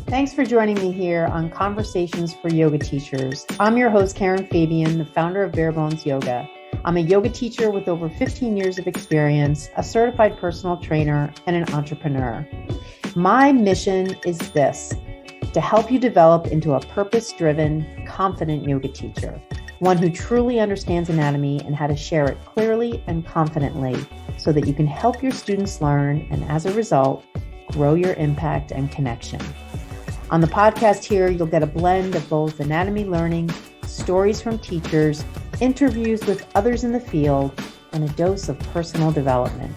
Thanks for joining me here on Conversations for Yoga Teachers. I'm your host, Karen Fabian, the founder of Bare Bones Yoga. I'm a yoga teacher with over 15 years of experience, a certified personal trainer, and an entrepreneur. My mission is this: to help you develop into a purpose-driven, confident yoga teacher, one who truly understands anatomy and how to share it clearly and confidently so that you can help your students learn and, as a result, grow your impact and connection. On the podcast here, you'll get a blend of both anatomy learning, stories from teachers, interviews with others in the field, and a dose of personal development.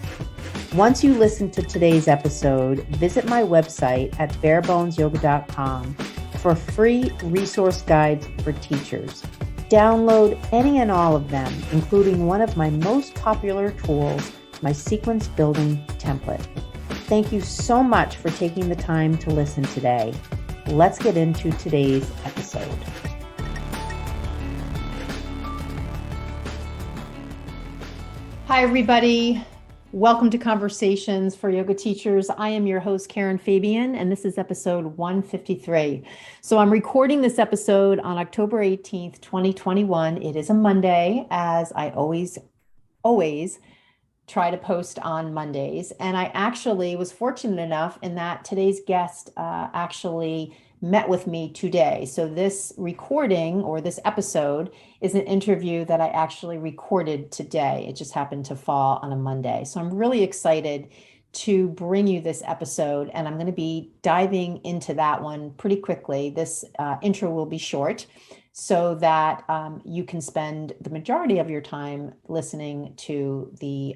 Once you listen to today's episode, visit my website at barebonesyoga.com for free resource guides for teachers. Download any and all of them, including one of my most popular tools, my sequence building template. Thank you so much for taking the time to listen today. Let's get into today's episode. Hi, everybody. Welcome to Conversations for Yoga Teachers. I am your host, Karen Fabian, and this is episode 153. So I'm recording this episode on October 18th, 2021. It is a Monday, as I always try to post on Mondays. And I actually was fortunate enough in that today's guest actually met with me today. So this recording or this episode is an interview that I actually recorded today. It just happened to fall on a Monday. So I'm really excited to bring you this episode, and I'm going to be diving into that one pretty quickly. This intro will be short so that you can spend the majority of your time listening to the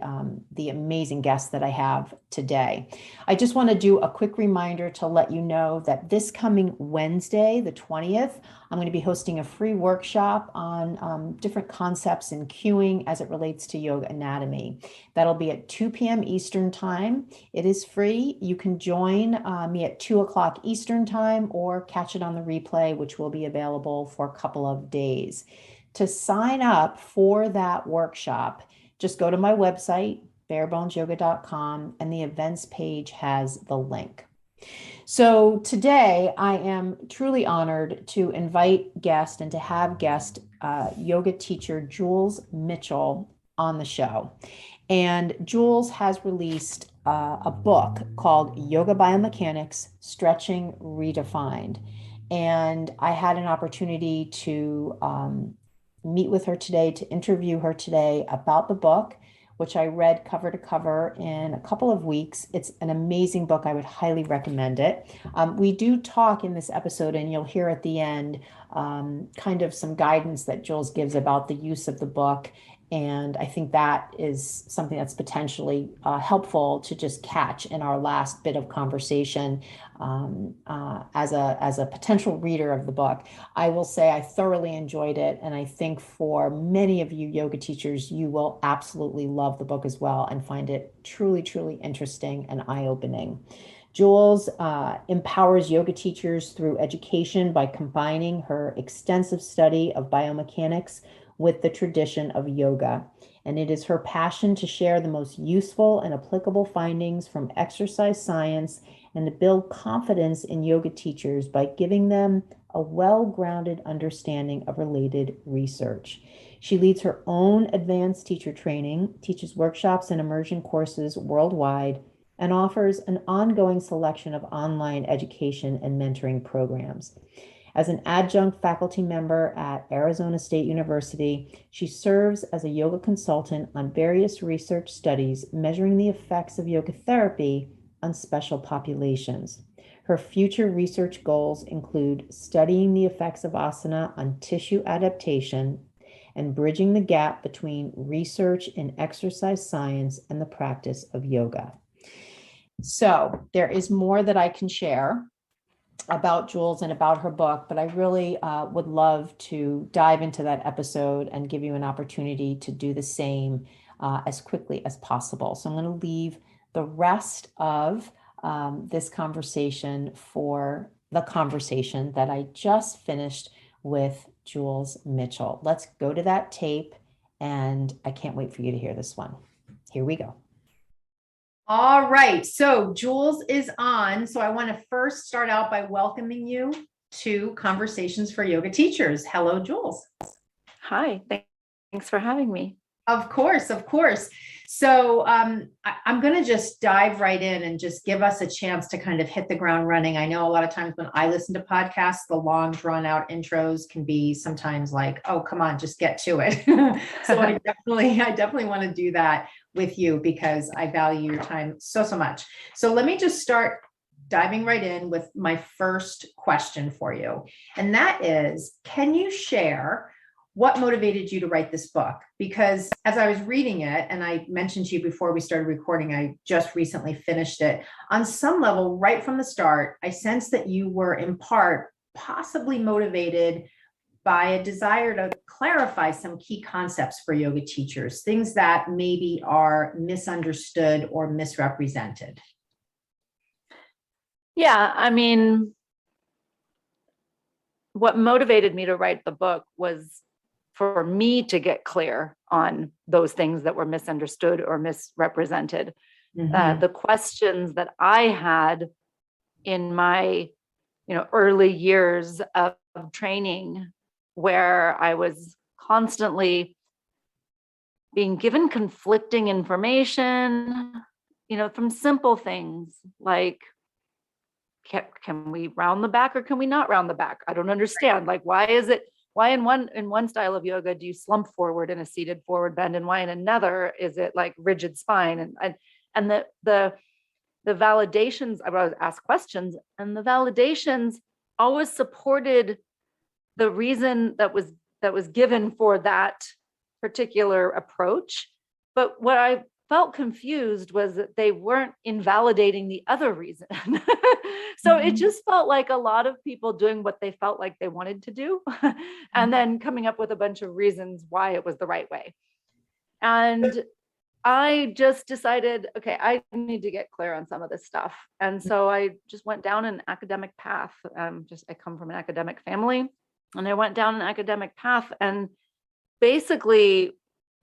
amazing guests that I have today. I just want to do a quick reminder to let you know that this coming Wednesday, the 20th, I'm going to be hosting a free workshop on different concepts in cueing as it relates to yoga anatomy. That'll be at 2 p.m. Eastern Time. It is free. You can join me at 2 o'clock Eastern Time or catch it on the replay, which will be available for a couple of days. To sign up for that workshop, just go to my website, barebonesyoga.com, and the events page has the link. So today I am truly honored to invite guest and to have guest yoga teacher Jules Mitchell on the show. And Jules has released a book called Yoga Biomechanics, Stretching Redefined. And I had an opportunity to meet with her today, to interview her today about the book, which I read cover to cover in a couple of weeks. It's an amazing book. I would highly recommend it. We do talk in this episode, and you'll hear at the end kind of some guidance that Jules gives about the use of the book. And I think that is something that's potentially helpful to just catch in our last bit of conversation as a potential reader of the book. I will say I thoroughly enjoyed it. And I think for many of you yoga teachers, you will absolutely love the book as well and find it truly, truly interesting and eye-opening. Jules empowers yoga teachers through education by combining her extensive study of biomechanics with the tradition of yoga. And it is her passion to share the most useful and applicable findings from exercise science and to build confidence in yoga teachers by giving them a well-grounded understanding of related research. She leads her own advanced teacher training, teaches workshops and immersion courses worldwide, and offers an ongoing selection of online education and mentoring programs. As an adjunct faculty member at Arizona State University, she serves as a yoga consultant on various research studies measuring the effects of yoga therapy on special populations. Her future research goals include studying the effects of asana on tissue adaptation and bridging the gap between research in exercise science and the practice of yoga. So there is more that I can share about Jules and about her book, but I really would love to dive into that episode and give you an opportunity to do the same as quickly as possible. So I'm going to leave the rest of this conversation for the conversation that I just finished with Jules Mitchell. Let's go to that tape, and I can't wait for you to hear this one. Here we go. All right. So Jules is on. So I want to first start out by welcoming you to Conversations for Yoga Teachers. Hello, Jules. Hi, thanks for having me. Of course, of course. So I'm going to just dive right in and just give us a chance to kind of hit the ground running. I know a lot of times when I listen to podcasts, the long drawn out intros can be sometimes like, oh, come on, just get to it. So I definitely want to do that with you because I value your time so, so much. So let me just start diving right in with my first question for you. And that is, can you share what motivated you to write this book? Because as I was reading it, and I mentioned to you before we started recording, I just recently finished it. On some level, right from the start, I sensed that you were in part possibly motivated by a desire to clarify some key concepts for yoga teachers, things that maybe are misunderstood or misrepresented. Yeah, I mean, what motivated me to write the book was for me to get clear on those things that were misunderstood or misrepresented. The questions that I had in my, early years of training, where I was constantly being given conflicting information, from simple things like, can we round the back or can we not round the back? I don't understand. Like, why in one style of yoga do you slump forward in a seated forward bend, and why in another is it like rigid spine? And the validations, I was asked questions, and the validations always supported the reason that was given for that particular approach. But what I felt confused was that they weren't invalidating the other reason. So it just felt like a lot of people doing what they felt like they wanted to do, and then coming up with a bunch of reasons why it was the right way. And I just decided, okay, I need to get clear on some of this stuff. And so I just went down an academic path. I come from an academic family, and I went down an academic path, and basically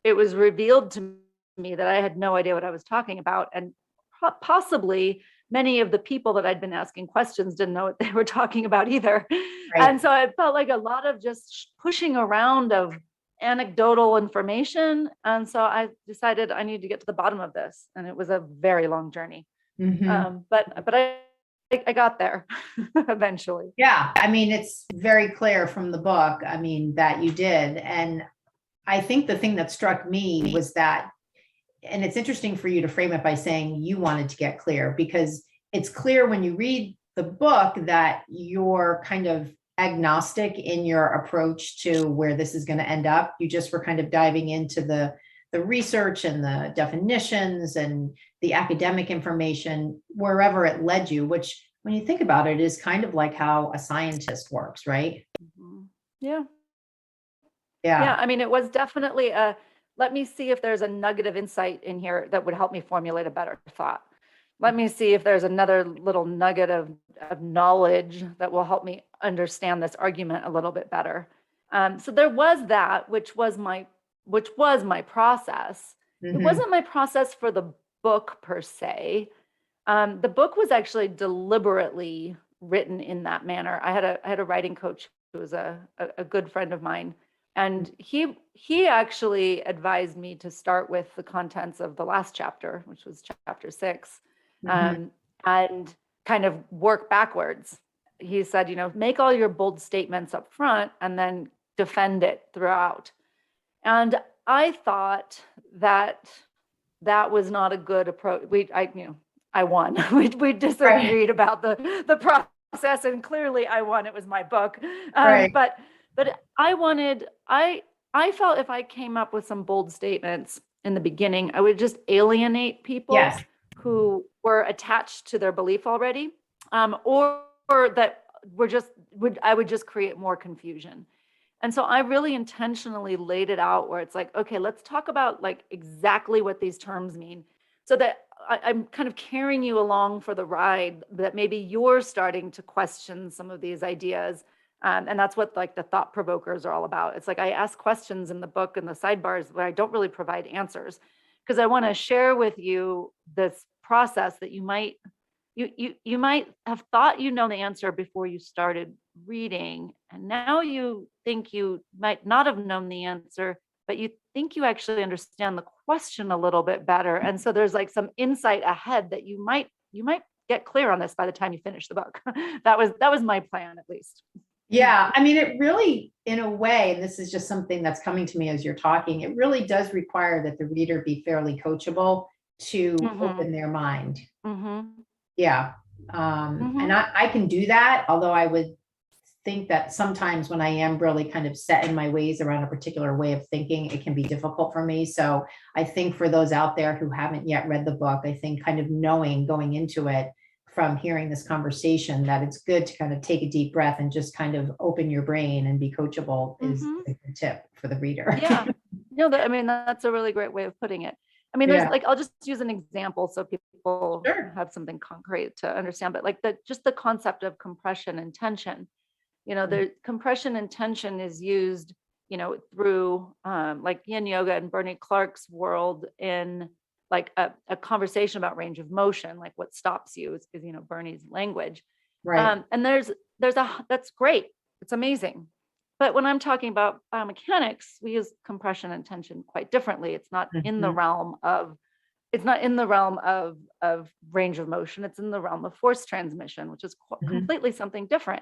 it was revealed to me that I had no idea what I was talking about. And possibly many of the people that I'd been asking questions didn't know what they were talking about either. Right. And so it felt like a lot of just pushing around of anecdotal information. And so I decided I needed to get to the bottom of this. And it was a very long journey. But I got there eventually. Yeah, I mean, it's very clear from the book, I mean, that you did. And I think the thing that struck me was that, and it's interesting for you to frame it by saying you wanted to get clear, because it's clear when you read the book that you're kind of agnostic in your approach to where this is going to end up. You just were kind of diving into the research and the definitions and the academic information wherever it led you, which when you think about it is kind of like how a scientist works, right? Yeah. Yeah, I mean, it was definitely let me see if there's a nugget of insight in here that would help me formulate a better thought. Let me see if there's another little nugget of knowledge that will help me understand this argument a little bit better. So there was that, which was my process. It wasn't my process for the book per se. The book was actually deliberately written in that manner. I had a writing coach who was a good friend of mine. And he actually advised me to start with the contents of the last chapter, which was chapter 6, and kind of work backwards. He said, make all your bold statements up front and then defend it throughout. And I thought that was not a good approach. I won. We disagreed about the process, and clearly I won. It was my book. But I felt if I came up with some bold statements in the beginning, I would just alienate people who were attached to their belief already, or that I would just create more confusion. And so I really intentionally laid it out where it's like, okay, let's talk about like exactly what these terms mean, so that I'm kind of carrying you along for the ride, that maybe you're starting to question some of these ideas. And that's what like the thought provokers are all about. It's like I ask questions in the book and the sidebars where I don't really provide answers, because I want to share with you this process that you might have thought you know the answer before you started reading, and now you think you might not have known the answer, but you think you actually understand the question a little bit better. And so there's like some insight ahead that you might get clear on this by the time you finish the book. That was my plan, at least. Yeah, I mean, it really, in a way, and this is just something that's coming to me as you're talking, it really does require that the reader be fairly coachable to open their mind. Yeah. And I can do that, although I would think that sometimes when I am really kind of set in my ways around a particular way of thinking, it can be difficult for me. So I think for those out there who haven't yet read the book, I think kind of knowing going into it from hearing this conversation that it's good to kind of take a deep breath and just kind of open your brain and be coachable is a good tip for the reader. Yeah. No, I mean, that's a really great way of putting it. I mean, there's like, I'll just use an example so people have something concrete to understand, but like just the concept of compression and tension, the compression and tension is used, through like yin yoga and Bernie Clark's world in like a conversation about range of motion, like what stops you is Bernie's language. Right. And that's great. It's amazing. But when I'm talking about biomechanics, we use compression and tension quite differently. It's not in the realm of range of motion. It's in the realm of force transmission, which is completely something different.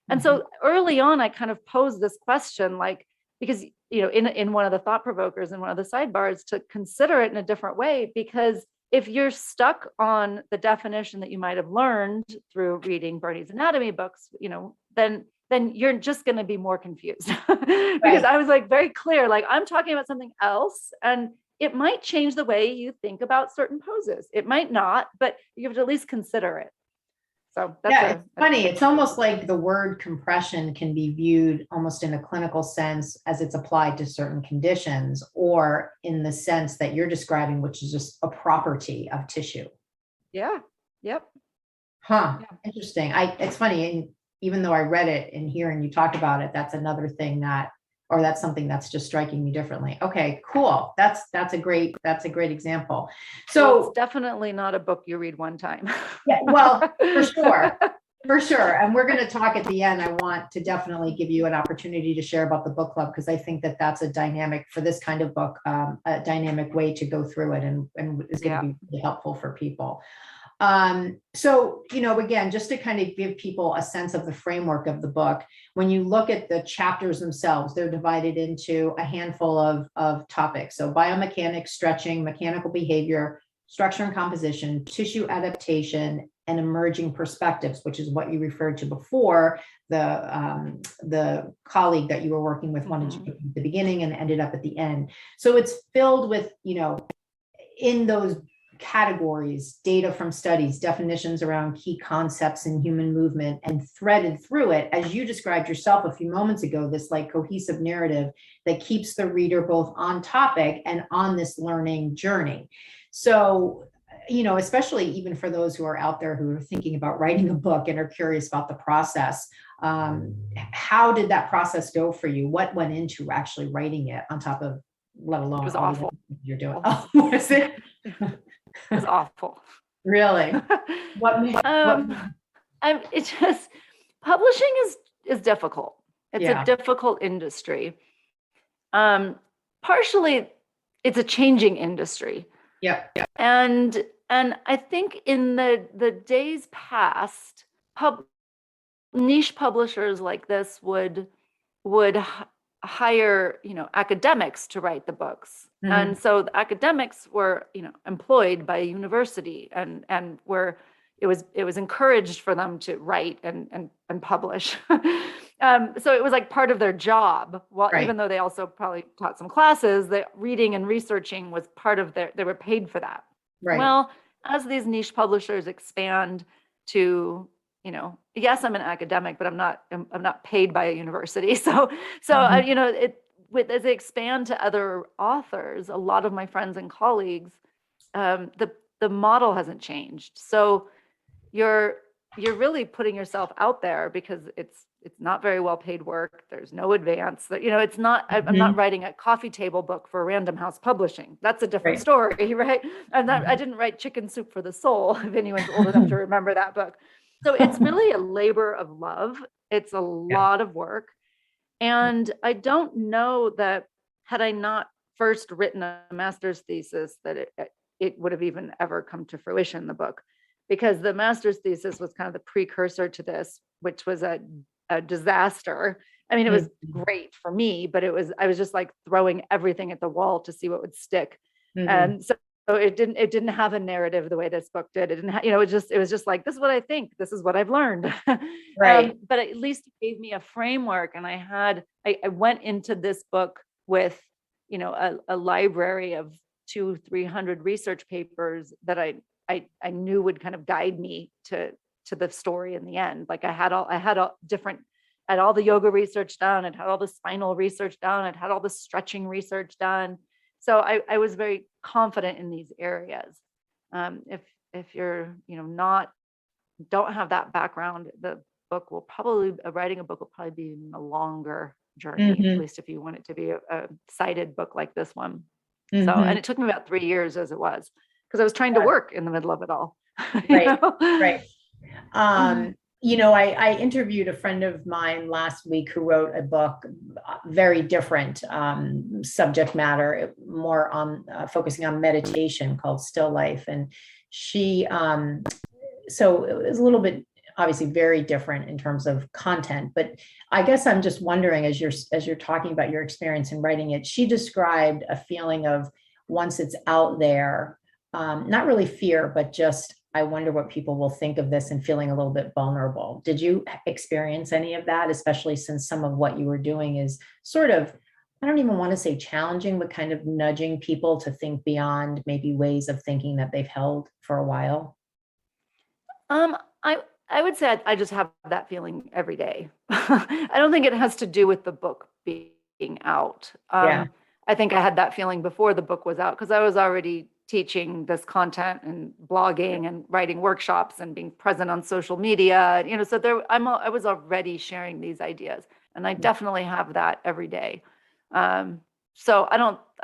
And so early on, I kind of posed this question, like, because, in one of the thought provokers in one of the sidebars, to consider it in a different way, because if you're stuck on the definition that you might have learned through reading Bernie's anatomy books, then you're just going to be more confused. Because I was like very clear, like I'm talking about something else, and it might change the way you think about certain poses. It might not, but you have to at least consider it. So it's funny. It's almost like the word compression can be viewed almost in a clinical sense as it's applied to certain conditions, or in the sense that you're describing, which is just a property of tissue. Yeah. Yep. Huh. Yeah. Interesting. It's funny. And even though I read it and hearing you talk about it, that's another thing that's something that's just striking me differently. Okay, cool. That's a great example. So it's definitely not a book you read one time. Yeah, well, for sure. And we're going to talk at the end. I want to definitely give you an opportunity to share about the book club, because I think that that's a dynamic for this kind of book, a dynamic way to go through it, and is going to be really helpful for people. So, again, just to kind of give people a sense of the framework of the book, when you look at the chapters themselves, they're divided into a handful of topics. So biomechanics, stretching, mechanical behavior, structure and composition, tissue adaptation, and emerging perspectives, which is what you referred to before. The colleague that you were working with wanted to put at the beginning and ended up at the end. So it's filled with, in those categories, data from studies, definitions around key concepts in human movement, and threaded through it, as you described yourself a few moments ago, this like cohesive narrative that keeps the reader both on topic and on this learning journey. So, especially even for those who are out there who are thinking about writing a book and are curious about the process, how did that process go for you? What went into actually writing it, on top of, let alone, it was awful. You're doing? Oh, was it? It was awful. Really? It's just, publishing is difficult. It's a difficult industry. Partially, it's a changing industry. Yeah. And I think in the days past, niche publishers like this would hire, academics to write the books. And so the academics were, employed by a university, and it was encouraged for them to write and publish. So it was like part of their job. Well, even though they also probably taught some classes, that reading and researching was part of they were paid for that. Right. Well, as these niche publishers expand to, yes, I'm an academic, but I'm not paid by a university. So as they expand to other authors, a lot of my friends and colleagues, the model hasn't changed. So you're really putting yourself out there because it's not very well paid work. There's no advance. It's not, I'm not writing a coffee table book for Random House Publishing. That's a different story, right? I didn't write Chicken Soup for the Soul, if anyone's old enough to remember that book. So it's really a labor of love. It's a lot of work. And I don't know that had I not first written a master's thesis, that it would have even ever come to fruition, the book, because the master's thesis was kind of the precursor to this, which was a disaster. I mean, it was great for me, but I was just like throwing everything at the wall to see what would stick. And so it didn't have a narrative the way this book did. It didn't it was just like, this is what I think, this is what I've learned. Right. But at least it gave me a framework. And I went into this book with, a library of 200-300 research papers that I knew would kind of guide me to the story in the end. Like I had all the yoga research done, I'd had all the spinal research done, I'd had all the stretching research done. So I was very confident in these areas. If you're, don't have that background, writing a book will probably be a longer journey, at least if you want it to be a cited book like this one. So, and it took me about 3 years as it was, because I was trying to work in the middle of it all. Right. I interviewed a friend of mine last week who wrote a book, very different subject matter, more on focusing on meditation, called Still Life. And she, so it was a little bit, obviously very different in terms of content, but I guess I'm just wondering, as you're talking about your experience in writing it, she described a feeling of, once it's out there, not really fear, but just, I wonder what people will think of this, and feeling a little bit vulnerable. Did you experience any of that, especially since some of what you were doing is sort of, I don't even want to say challenging, but kind of nudging people to think beyond maybe ways of thinking that they've held for a while? I would say I just have that feeling every day. I don't think it has to do with the book being out. I think I had that feeling before the book was out, because I was already teaching this content and blogging and writing workshops and being present on social media. So I was already sharing these ideas, and I definitely have that every day. So I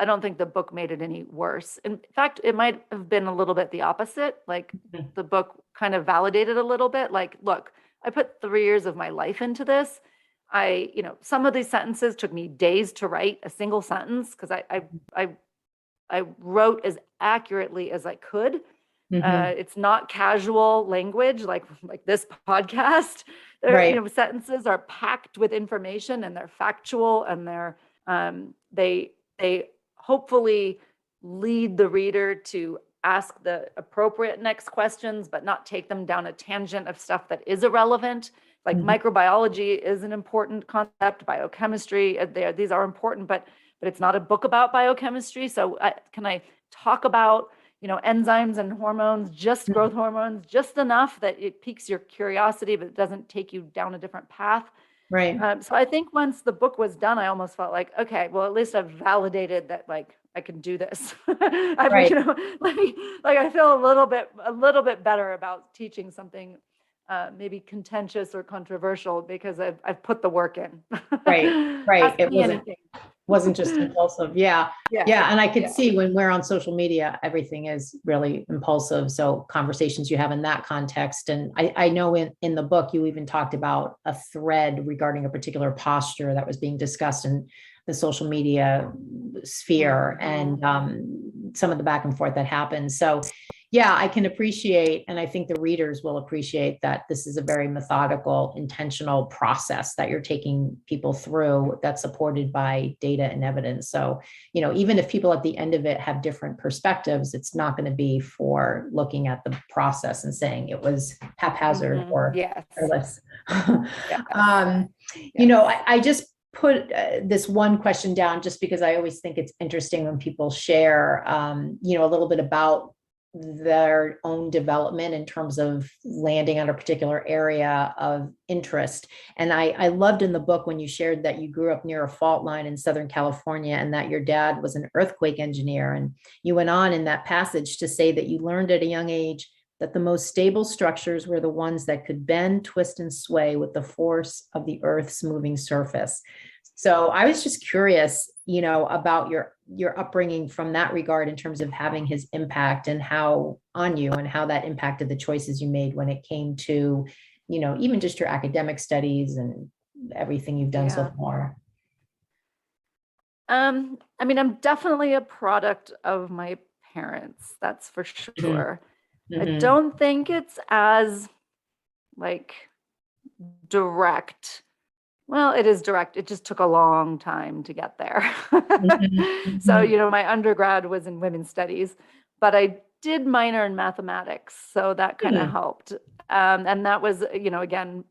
don't think the book made it any worse. In fact, it might have been a little bit the opposite. Like the book kind of validated a little bit. Like, look, I put 3 years of my life into this. Some of these sentences took me days to write a single sentence, because I wrote as accurately as I could. It's not casual language like this podcast. Sentences are packed with information, and they're factual, and they hopefully lead the reader to ask the appropriate next questions, but not take them down a tangent of stuff that is irrelevant. Like microbiology is an important concept, biochemistry, these are important, but it's not a book about biochemistry. So can I talk about, enzymes and hormones, just growth hormones, just enough that it piques your curiosity, but it doesn't take you down a different path. Right. So I think once the book was done, I almost felt like, okay, well, at least I've validated that, like, I can do this. Right. I feel a little bit better about teaching something maybe contentious or controversial, because I've put the work in. Right. It wasn't just impulsive. Yeah. And I could see, when we're on social media, everything is really impulsive. So conversations you have in that context. And I know in the book, you even talked about a thread regarding a particular posture that was being discussed in the social media sphere, and some of the back and forth that happened. So yeah, I can appreciate, and I think the readers will appreciate, that this is a very methodical, intentional process that you're taking people through, that's supported by data and evidence. So, even if people at the end of it have different perspectives, it's not going to be for looking at the process and saying it was haphazard or careless. I just put this one question down, just because I always think it's interesting when people share, a little bit about their own development in terms of landing on a particular area of interest. And I loved in the book when you shared that you grew up near a fault line in Southern California, and that your dad was an earthquake engineer. And you went on in that passage to say that you learned at a young age that the most stable structures were the ones that could bend, twist, and sway with the force of the Earth's moving surface. So I was just curious, about your upbringing from that regard in terms of having his impact and how on you and how that impacted the choices you made when it came to, even just your academic studies and everything you've done so far. I mean, I'm definitely a product of my parents, that's for sure. Mm-hmm. I don't think it's as like direct. Well, it is direct. It just took a long time to get there. Mm-hmm. So, my undergrad was in women's studies, but I did minor in mathematics. So that kind of helped. And that was, again,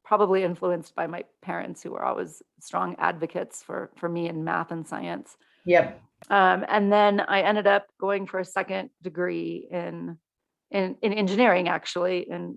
probably influenced by my parents, who were always strong advocates for me in math and science. Yep. And then I ended up going for a second degree in engineering, actually, in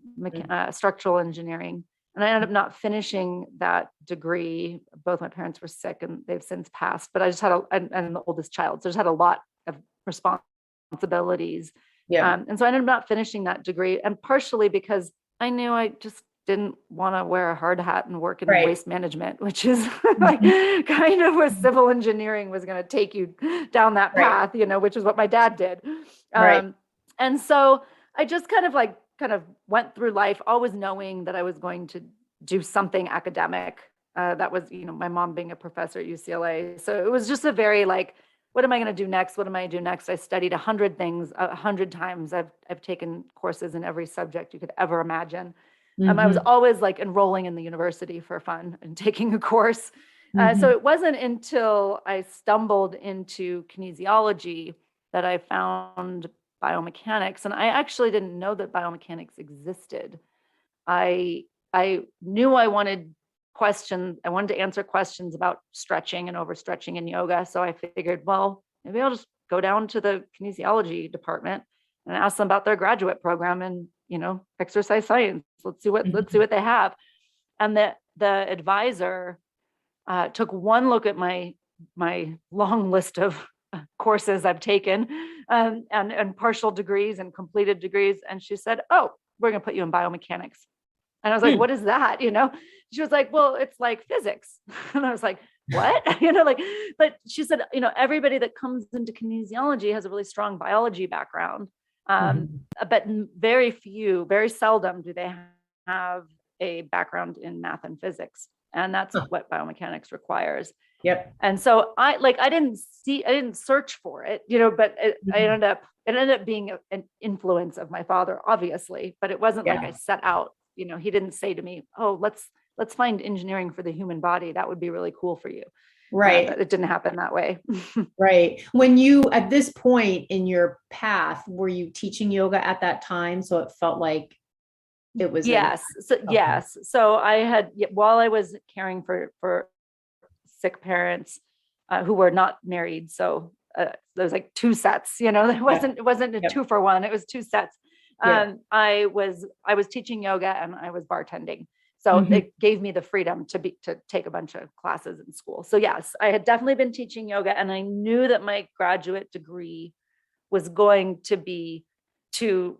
structural engineering. And I ended up not finishing that degree. Both my parents were sick and they've since passed, but I just had I'm the oldest child. So I just had a lot of responsibilities. Yeah. And so I ended up not finishing that degree, and partially because I knew I just didn't want to wear a hard hat and work in waste management, which is like kind of where civil engineering was going to take you down that path, which is what my dad did. And so I just kind of went through life always knowing that I was going to do something academic. That was, my mom being a professor at UCLA. So it was just a very what am I going to do next? What am I going to do next? I studied 100 things, 100 times. I've taken courses in every subject you could ever imagine. I was always enrolling in the university for fun and taking a course. So it wasn't until I stumbled into kinesiology that I found biomechanics. And I actually didn't know that biomechanics existed. I knew I wanted to answer questions about stretching and overstretching in yoga. So I figured, well, maybe I'll just go down to the kinesiology department and ask them about their graduate program in, exercise science. Let's see what they have. And the advisor took one look at my long list of courses I've taken, and partial degrees and completed degrees. And she said, "Oh, we're going to put you in biomechanics." And I was like, "What is that?" She was like, "Well, it's like physics." And I was like, "What?" But she said, everybody that comes into kinesiology has a really strong biology background. But very seldom do they have a background in math and physics. And that's what biomechanics requires. Yep. And so I didn't search for it, but it ended up being an influence of my father, obviously, but it wasn't like I set out, he didn't say to me, "Oh, let's find engineering for the human body. That would be really cool for you." Right. It didn't happen that way. Right. When you, at this point in your path, were you teaching yoga at that time? So it felt like it was. Yes. Yes. So I had, while I was caring for sick parents who were not married. So there was two sets, it wasn't a 2-for-1, it was 2 sets. I was teaching yoga and I was bartending. So it gave me the freedom to take a bunch of classes in school. So yes, I had definitely been teaching yoga, and I knew that my graduate degree was going to be to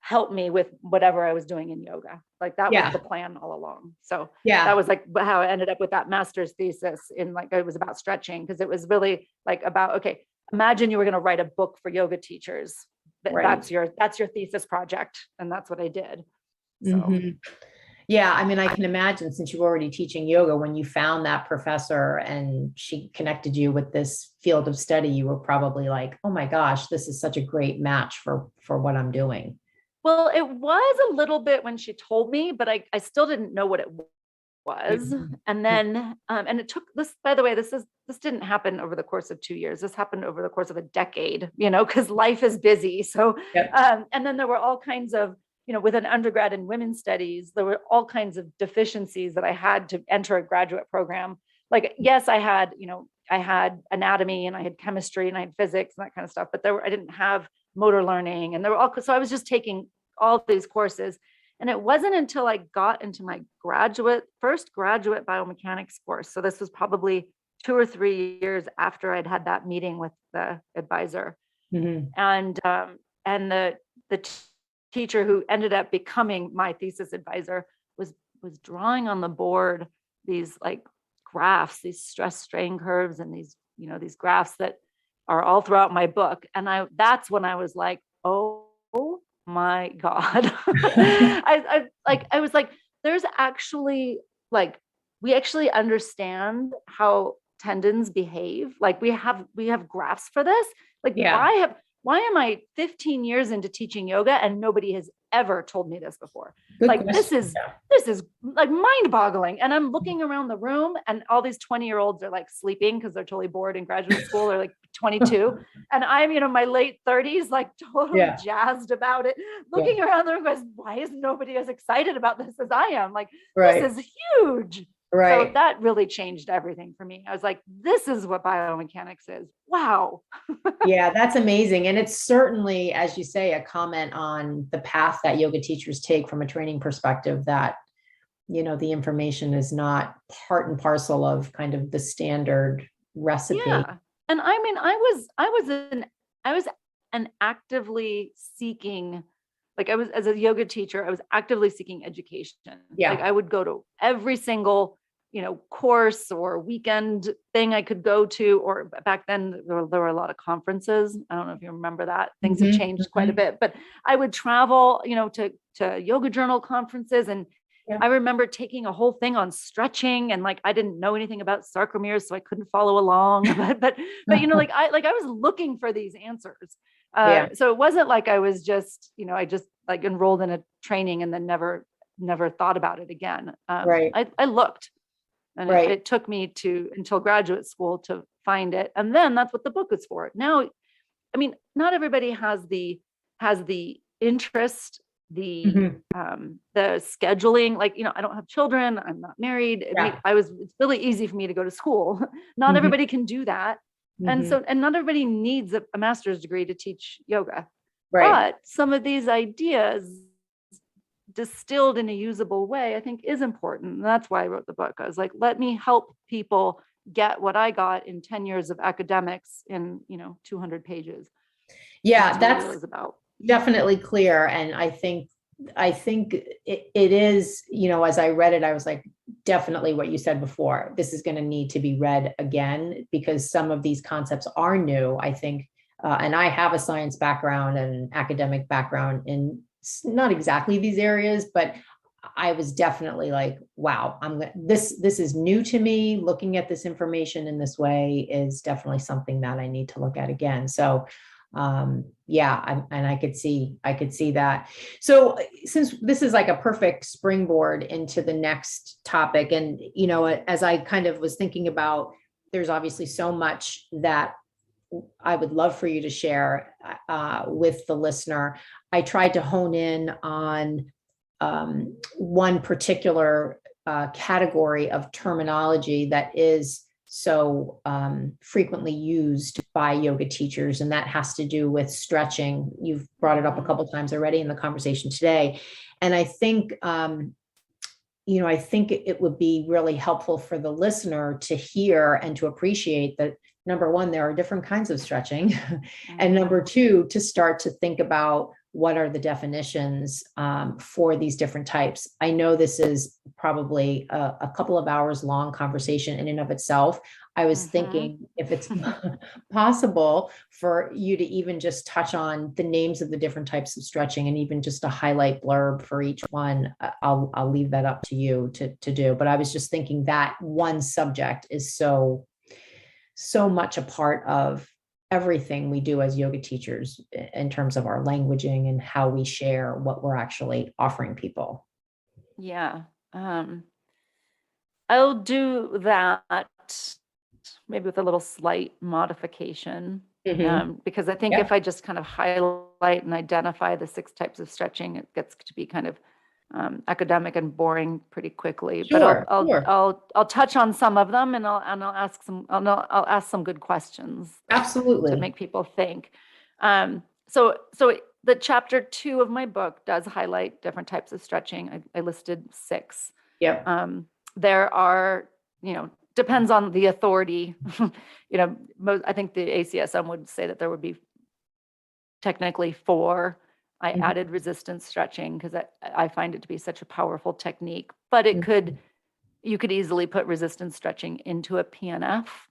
help me with whatever I was doing in yoga. That was the plan all along. So that was how I ended up with that master's thesis in it was about stretching, because it was really about, okay, imagine you were going to write a book for yoga teachers. That's your thesis project. And that's what I did. So. Yeah, I mean, I can imagine, since you're already teaching yoga, when you found that professor and she connected you with this field of study, you were probably like, "Oh my gosh, this is such a great match for what I'm doing." Well, it was a little bit when she told me, but I still didn't know what it was. And then, and it took this, by the way, this didn't happen over the course of 2 years. This happened over the course of a decade, because life is busy. So, and then there were all kinds of, with an undergrad in women's studies, there were all kinds of deficiencies that I had to enter a graduate program. Yes, I had anatomy and I had chemistry and I had physics and that kind of stuff, but I didn't have motor learning, and so I was just taking all these courses. And it wasn't until I got into my first graduate biomechanics course. So this was probably 2 or 3 years after I'd had that meeting with the advisor. And the teacher who ended up becoming my thesis advisor was drawing on the board these like graphs, these stress strain curves, and these, these graphs that are all throughout my book. And that's when I was like, oh my God. I was like, there's actually like, we actually understand how tendons behave. Like we have graphs for this. Like why am I 15 years into teaching yoga and nobody has ever told me this before? Good like question. this is like mind boggling. And I'm looking around the room and all these 20-year-olds are like sleeping because they're totally bored in graduate school. They're like 22. And I'm, my late 30s, like totally jazzed about it. Looking around the room goes, why is nobody as excited about this as I am? Like, this is huge. Right. So that really changed everything for me. I was like, this is what biomechanics is. Wow. Yeah, that's amazing. And it's certainly, as you say, a comment on the path that yoga teachers take from a training perspective, that, the information is not part and parcel of kind of the standard recipe. Yeah. And I mean, I was an actively seeking, like as a yoga teacher, I was actively seeking education. Yeah. Like I would go to every single, course or weekend thing I could go to, or back then there were a lot of conferences. I don't know if you remember that. Things have changed quite a bit, but I would travel, to yoga journal conferences. And I remember taking a whole thing on stretching, and like, I didn't know anything about sarcomeres, so I couldn't follow along, but like I was looking for these answers. So it wasn't like I was just, I just like enrolled in a training and then never thought about it again. I looked, and it took me until graduate school to find it. And then that's what the book is for. Now, I mean, not everybody has the interest, the scheduling, like, I don't have children, I'm not married. It's really easy for me to go to school. Not everybody can do that. And not everybody needs a master's degree to teach yoga. But some of these ideas distilled in a usable way, I think, is important. And that's why I wrote the book. I was like, let me help people get what I got in 10 years of academics in, 200 pages. Yeah, that's about definitely clear. And I think it is, as I read it, I was like, definitely what you said before, this is going to need to be read again, because some of these concepts are new, I think. And I have a science background and academic background in not exactly these areas, but I was definitely like, wow, this is new to me. Looking at this information in this way is definitely something that I need to look at again. So and I could see that. So since this is like a perfect springboard into the next topic, and, as I kind of was thinking about, there's obviously so much that I would love for you to share with the listener. I tried to hone in on one particular category of terminology that is so frequently used by yoga teachers, and that has to do with stretching. You've brought it up a couple of times already in the conversation today, and I think I think it would be really helpful for the listener to hear and to appreciate that, number one, there are different kinds of stretching, and number two, to start to think about what are the definitions for these different types. I know this is probably a couple of hours long conversation in and of itself. I was thinking if it's possible for you to even just touch on the names of the different types of stretching, and even just a highlight blurb for each one. I'll leave that up to you to do. But I was just thinking that one subject is so much a part of everything we do as yoga teachers in terms of our languaging and how we share what we're actually offering people. Yeah. I'll do that maybe with a little slight modification, because I think if I just kind of highlight and identify the 6 types of stretching, it gets to be kind of academic and boring pretty quickly. But I'll touch on some of them, and I'll ask some good questions. Absolutely. To make people think. So the chapter 2 of my book does highlight different types of stretching. I listed 6. Yep. There are, depends on the authority. I think the ACSM would say that there would be technically 4. I Mhm. added resistance stretching because I find it to be such a powerful technique, but you could easily put resistance stretching into a PNF.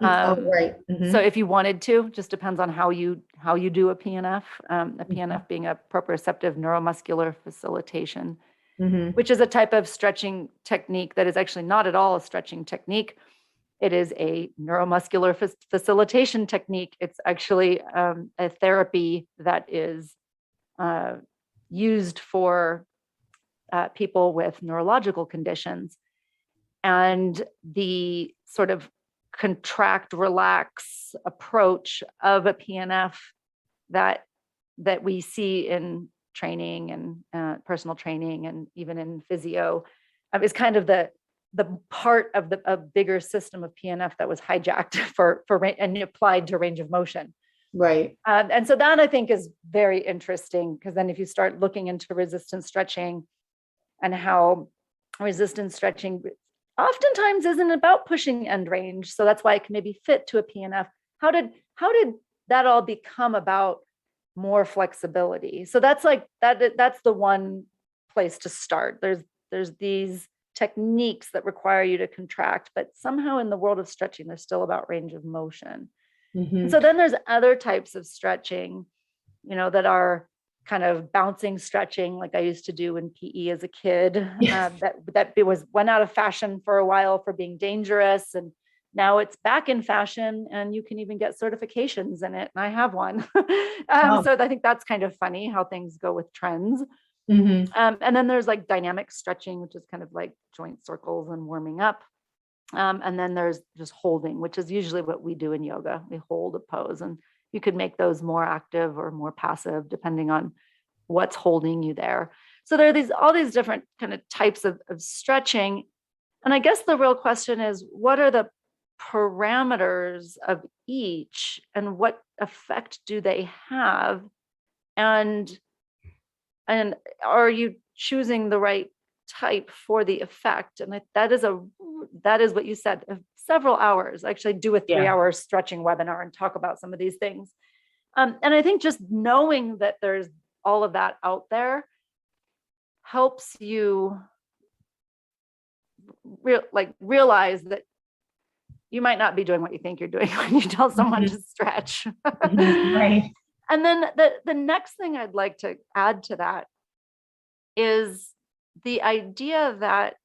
Oh, right. So if you wanted to, just depends on how you do a PNF, a PNF being a proprioceptive neuromuscular facilitation, which is a type of stretching technique that is actually not at all a stretching technique. It is a neuromuscular facilitation technique. It's actually a therapy that is used for people with neurological conditions. And the sort of contract, relax approach of a PNF that we see in training and personal training and even in physio is kind of the part of a bigger system of PNF that was hijacked for and applied to range of motion. Right. And so that I think is very interesting, because then if you start looking into resistance stretching and how resistance stretching oftentimes isn't about pushing end range. So that's why it can maybe fit to a PNF. How did that all become about more flexibility? So that's like that's the one place to start. There's these techniques that require you to contract, but somehow in the world of stretching, they're still about range of motion. And so then there's other types of stretching, that are kind of bouncing stretching, like I used to do in PE as a kid. That went out of fashion for a while for being dangerous, and now it's back in fashion, and you can even get certifications in it. And I have one. So I think that's kind of funny how things go with trends. And then there's like dynamic stretching, which is kind of like joint circles and warming up. And then there's just holding, which is usually what we do in yoga. We hold a pose, and you could make those more active or more passive depending on what's holding you there. So there are all these different kind of types of stretching. And I guess the real question is, what are the parameters of each, and what effect do they have? And are you choosing the right type for the effect? And that is what you said, several hours. Actually do a 3-hour stretching webinar and talk about some of these things. And I think just knowing that there's all of that out helps you realize that you might not be doing what you think you're doing when you tell someone to stretch. Right. And then the next thing I'd like to add to that is the idea that,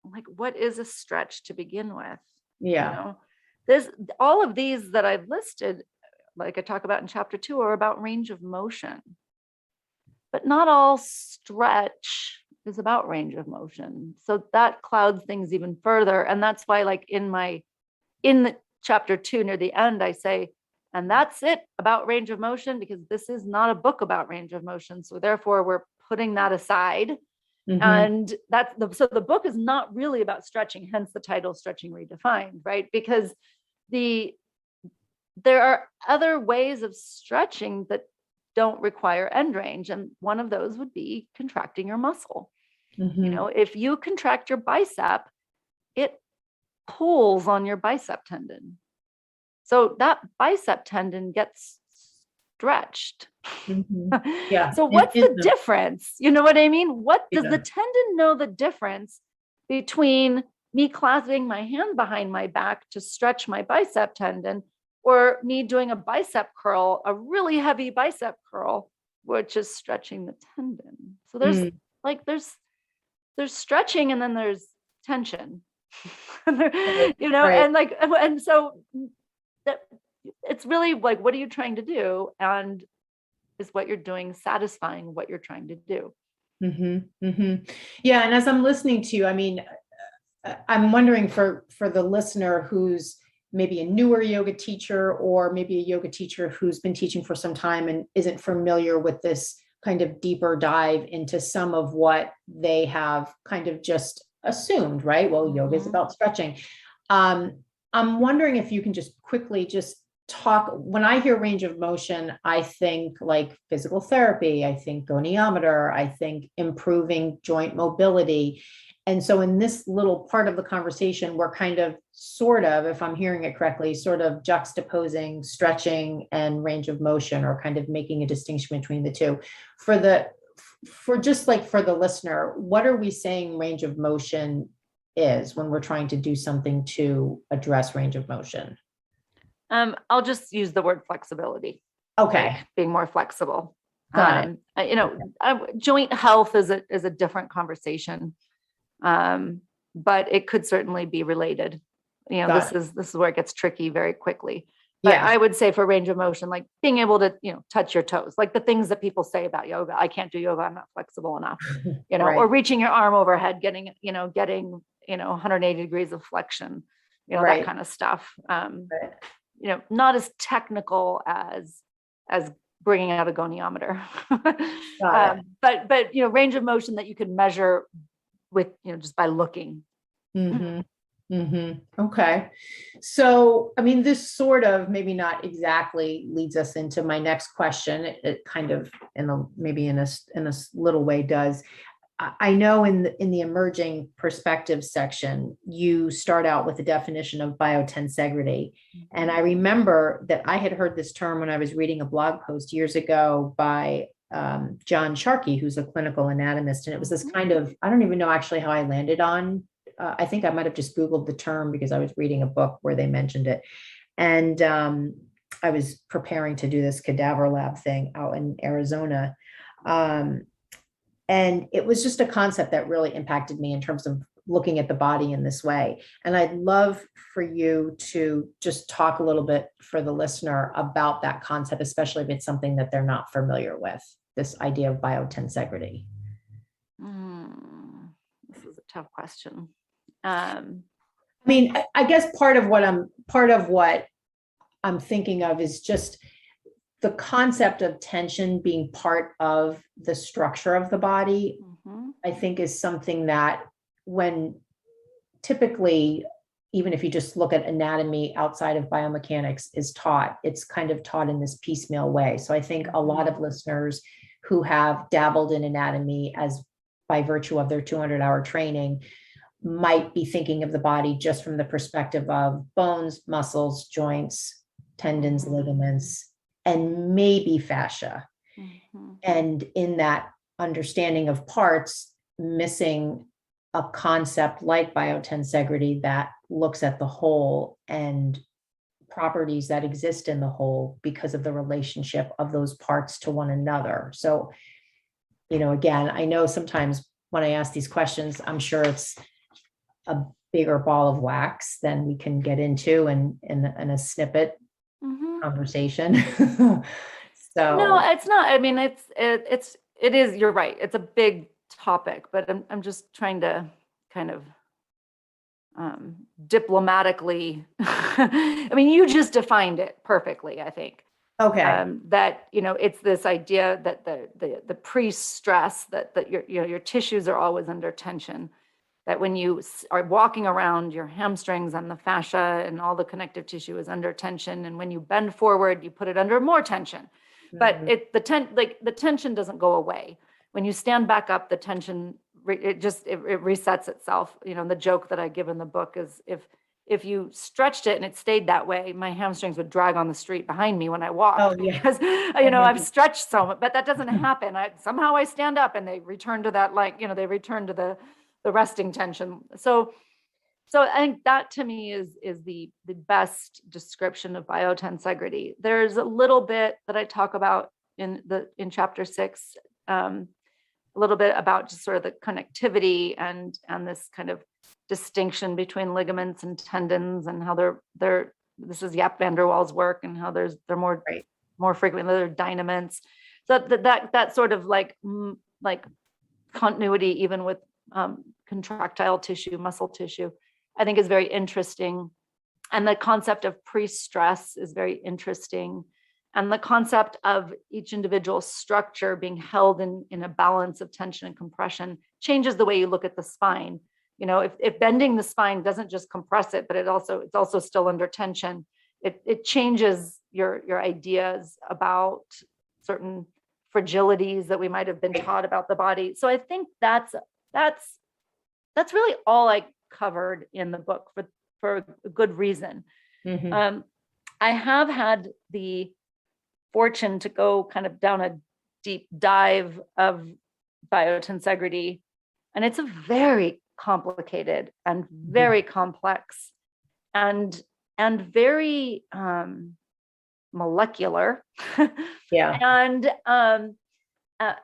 like, what is a stretch to begin with? There's all of these that I've listed, like I talk about in chapter 2, are about range of motion, but not all stretch is about range of motion. So that clouds things even further. And that's why, like in the chapter 2, near the end, I say, and that's it about range of motion, because this is not a book about range of motion. So therefore we're putting that aside. And so the book is not really about stretching, hence the title, Stretching Redefined, right? Because there are other ways of stretching that don't require end range. And one of those would be contracting your muscle. If you contract your bicep, it pulls on your bicep tendon. So that bicep tendon gets stretched. So what's the difference? You know what I mean? What does the tendon know the difference between me clasping my hand behind my back to stretch my bicep tendon, or me doing a bicep curl, a really heavy bicep curl, which is stretching the tendon? So there's stretching, and then there's tension. And so that it's really like, what are you trying to do? And is what you're doing satisfying what you're trying to do? Yeah. And as I'm listening to you, I mean, I'm wondering for the listener who's maybe a newer yoga teacher, or maybe a yoga teacher who's been teaching for some time and isn't familiar with this kind of deeper dive into some of what they have kind of just assumed, right? Well, yoga is about stretching. I'm wondering if you can just quickly just when I hear range of motion, I think like physical therapy, I think goniometer, I think improving joint mobility. And so in this little part of the conversation, we're kind of sort of, if I'm hearing it correctly, sort of juxtaposing stretching and range of motion, or kind of making a distinction between the two. For just like for the listener, what are we saying range of motion is when we're trying to do something to address range of motion? I'll just use the word flexibility. Okay. Like being more flexible. Got it. Joint health is a different conversation. But it could certainly be related. This is where it gets tricky very quickly. But I would say for range of motion, like being able to, touch your toes, like the things that people say about yoga. I can't do yoga. I'm not flexible enough, right. Or reaching your arm overhead, getting 180 degrees of flexion, right. That kind of stuff. Right. Not as technical as bringing out a goniometer, but range of motion that you can measure with, just by looking. Mm-hmm. Mm-hmm. Okay. So, this sort of maybe not exactly leads us into my next question. It kind of maybe in a little way does. I know in the emerging perspective section, you start out with the definition of biotensegrity. And I remember that I had heard this term when I was reading a blog post years ago by John Sharkey, who's a clinical anatomist. And it was this kind of, I don't even know actually how I landed on, I think I might've just Googled the term because I was reading a book where they mentioned it. And I was preparing to do this cadaver lab thing out in Arizona. And it was just a concept that really impacted me in terms of looking at the body in this way. And I'd love for you to just talk a little bit for the listener about that concept, especially if it's something that they're not familiar with, this idea of biotensegrity. This is a tough question. I guess part of what I'm thinking of is just the concept of tension being part of the structure of the body. I think is something that when typically, even if you just look at anatomy outside of biomechanics is taught, it's kind of taught in this piecemeal way. So I think a lot of listeners who have dabbled in anatomy as by virtue of their 200-hour training might be thinking of the body just from the perspective of bones, muscles, joints, tendons, ligaments, and maybe fascia. And in that understanding of parts, missing a concept like biotensegrity that looks at the whole and properties that exist in the whole because of the relationship of those parts to one another. So, again, I know sometimes when I ask these questions, I'm sure it's a bigger ball of wax than we can get into in a snippet conversation. So no, it's not. It is, you're right. It's a big topic, but I'm just trying to kind of diplomatically, you just defined it perfectly, I think. Okay. That, it's this idea that the pre-stress that your tissues are always under tension, that when you are walking around, your hamstrings and the fascia and all the connective tissue is under tension. And when you bend forward, you put it under more tension. But the tension doesn't go away. When you stand back up, the tension, it resets itself. The joke that I give in the book is if you stretched it and it stayed that way, my hamstrings would drag on the street behind me when I walked because, I've stretched so much, but that doesn't happen. Somehow I stand up and they return to that, they return to the resting tension. So I think that to me is the best description of biotensegrity. There's a little bit that I talk about in chapter 6, a little bit about just sort of the connectivity and this kind of distinction between ligaments and tendons and how they're this is Jaap van der Waal's work and how they're more frequently they're dynaments. So that sort of like continuity even with contractile tissue, muscle tissue, I think is very interesting. And the concept of pre-stress is very interesting. And the concept of each individual structure being held in a balance of tension and compression changes the way you look at the spine. If bending the spine doesn't just compress it, but it's also still under tension, it changes your ideas about certain fragilities that we might have been taught about the body. So I think that's really all I covered in the book for a good reason. I have had the fortune to go kind of down a deep dive of biotensegrity, and it's a very complicated and very complex and very molecular and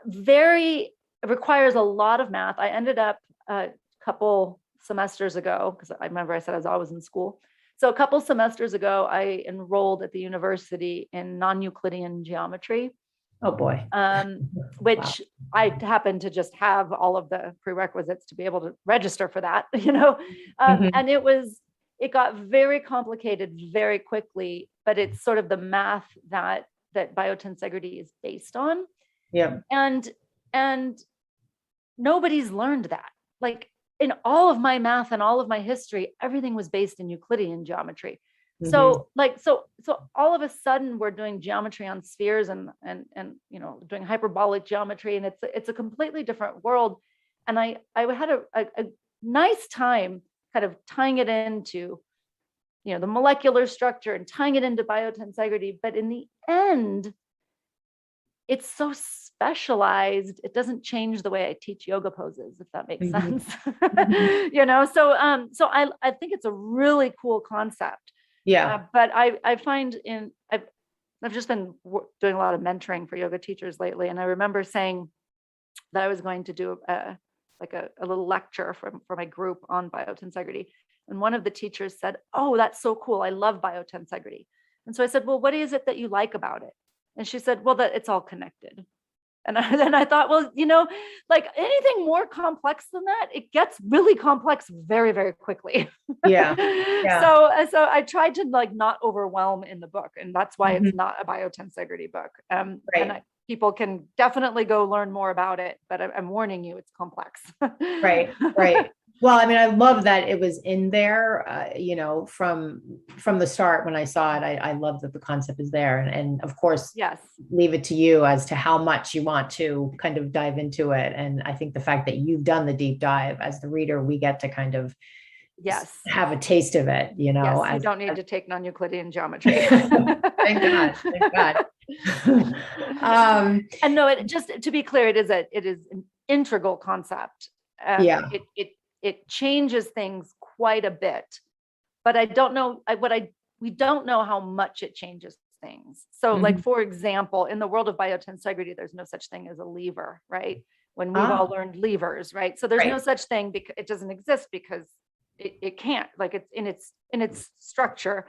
very requires a lot of math. I ended up a couple semesters ago, because I remember I said I was always in school. So a couple semesters ago, I enrolled at the university in non-Euclidean geometry. Oh boy. Which I happen to just have all of the prerequisites to be able to register for that, you know. And it got very complicated very quickly, but it's sort of the math that biotensegrity is based on. Yeah. And nobody's learned that. Like in all of my math and all of my history, everything was based in Euclidean geometry. So all of a sudden we're doing geometry on spheres and you know, doing hyperbolic geometry, and it's a completely different world. And I had a nice time kind of tying it into, you know, the molecular structure and tying it into biotensegrity. But in the end, it's so specialized, it doesn't change the way I teach yoga poses, if that makes sense. You know, so I think it's a really cool concept. Yeah. But I find I've just been doing a lot of mentoring for yoga teachers lately, and I remember saying that I was going to do a little lecture for my group on biotensegrity, and one of the teachers said, "Oh, that's so cool! I love biotensegrity." And so I said, "Well, what is it that you like about it?" And she said, "Well, that it's all connected." And then I thought, well, you know, like anything more complex than that, it gets really complex very, very quickly. Yeah. So I tried to like not overwhelm in the book, and that's why it's not a biotensegrity book. And people can definitely go learn more about it, but I'm warning you, it's complex. Right. Well, I mean, I love that it was in there, you know, from the start. When I saw it, I love that the concept is there. And of course, yes, leave it to you as to how much you want to kind of dive into it. And I think the fact that you've done the deep dive, as the reader, we get to kind of have a taste of it, you know. Yes, you don't need to take non-Euclidean geometry. Thank God. Thank God. And no, just to be clear, it is an integral concept. It changes things quite a bit, but I don't know we don't know how much it changes things. So like, for example, in the world of biotensegrity, there's no such thing as a lever, right? When we've all learned levers, right? So there's no such thing because it doesn't exist, because it can't, like, it's in its structure.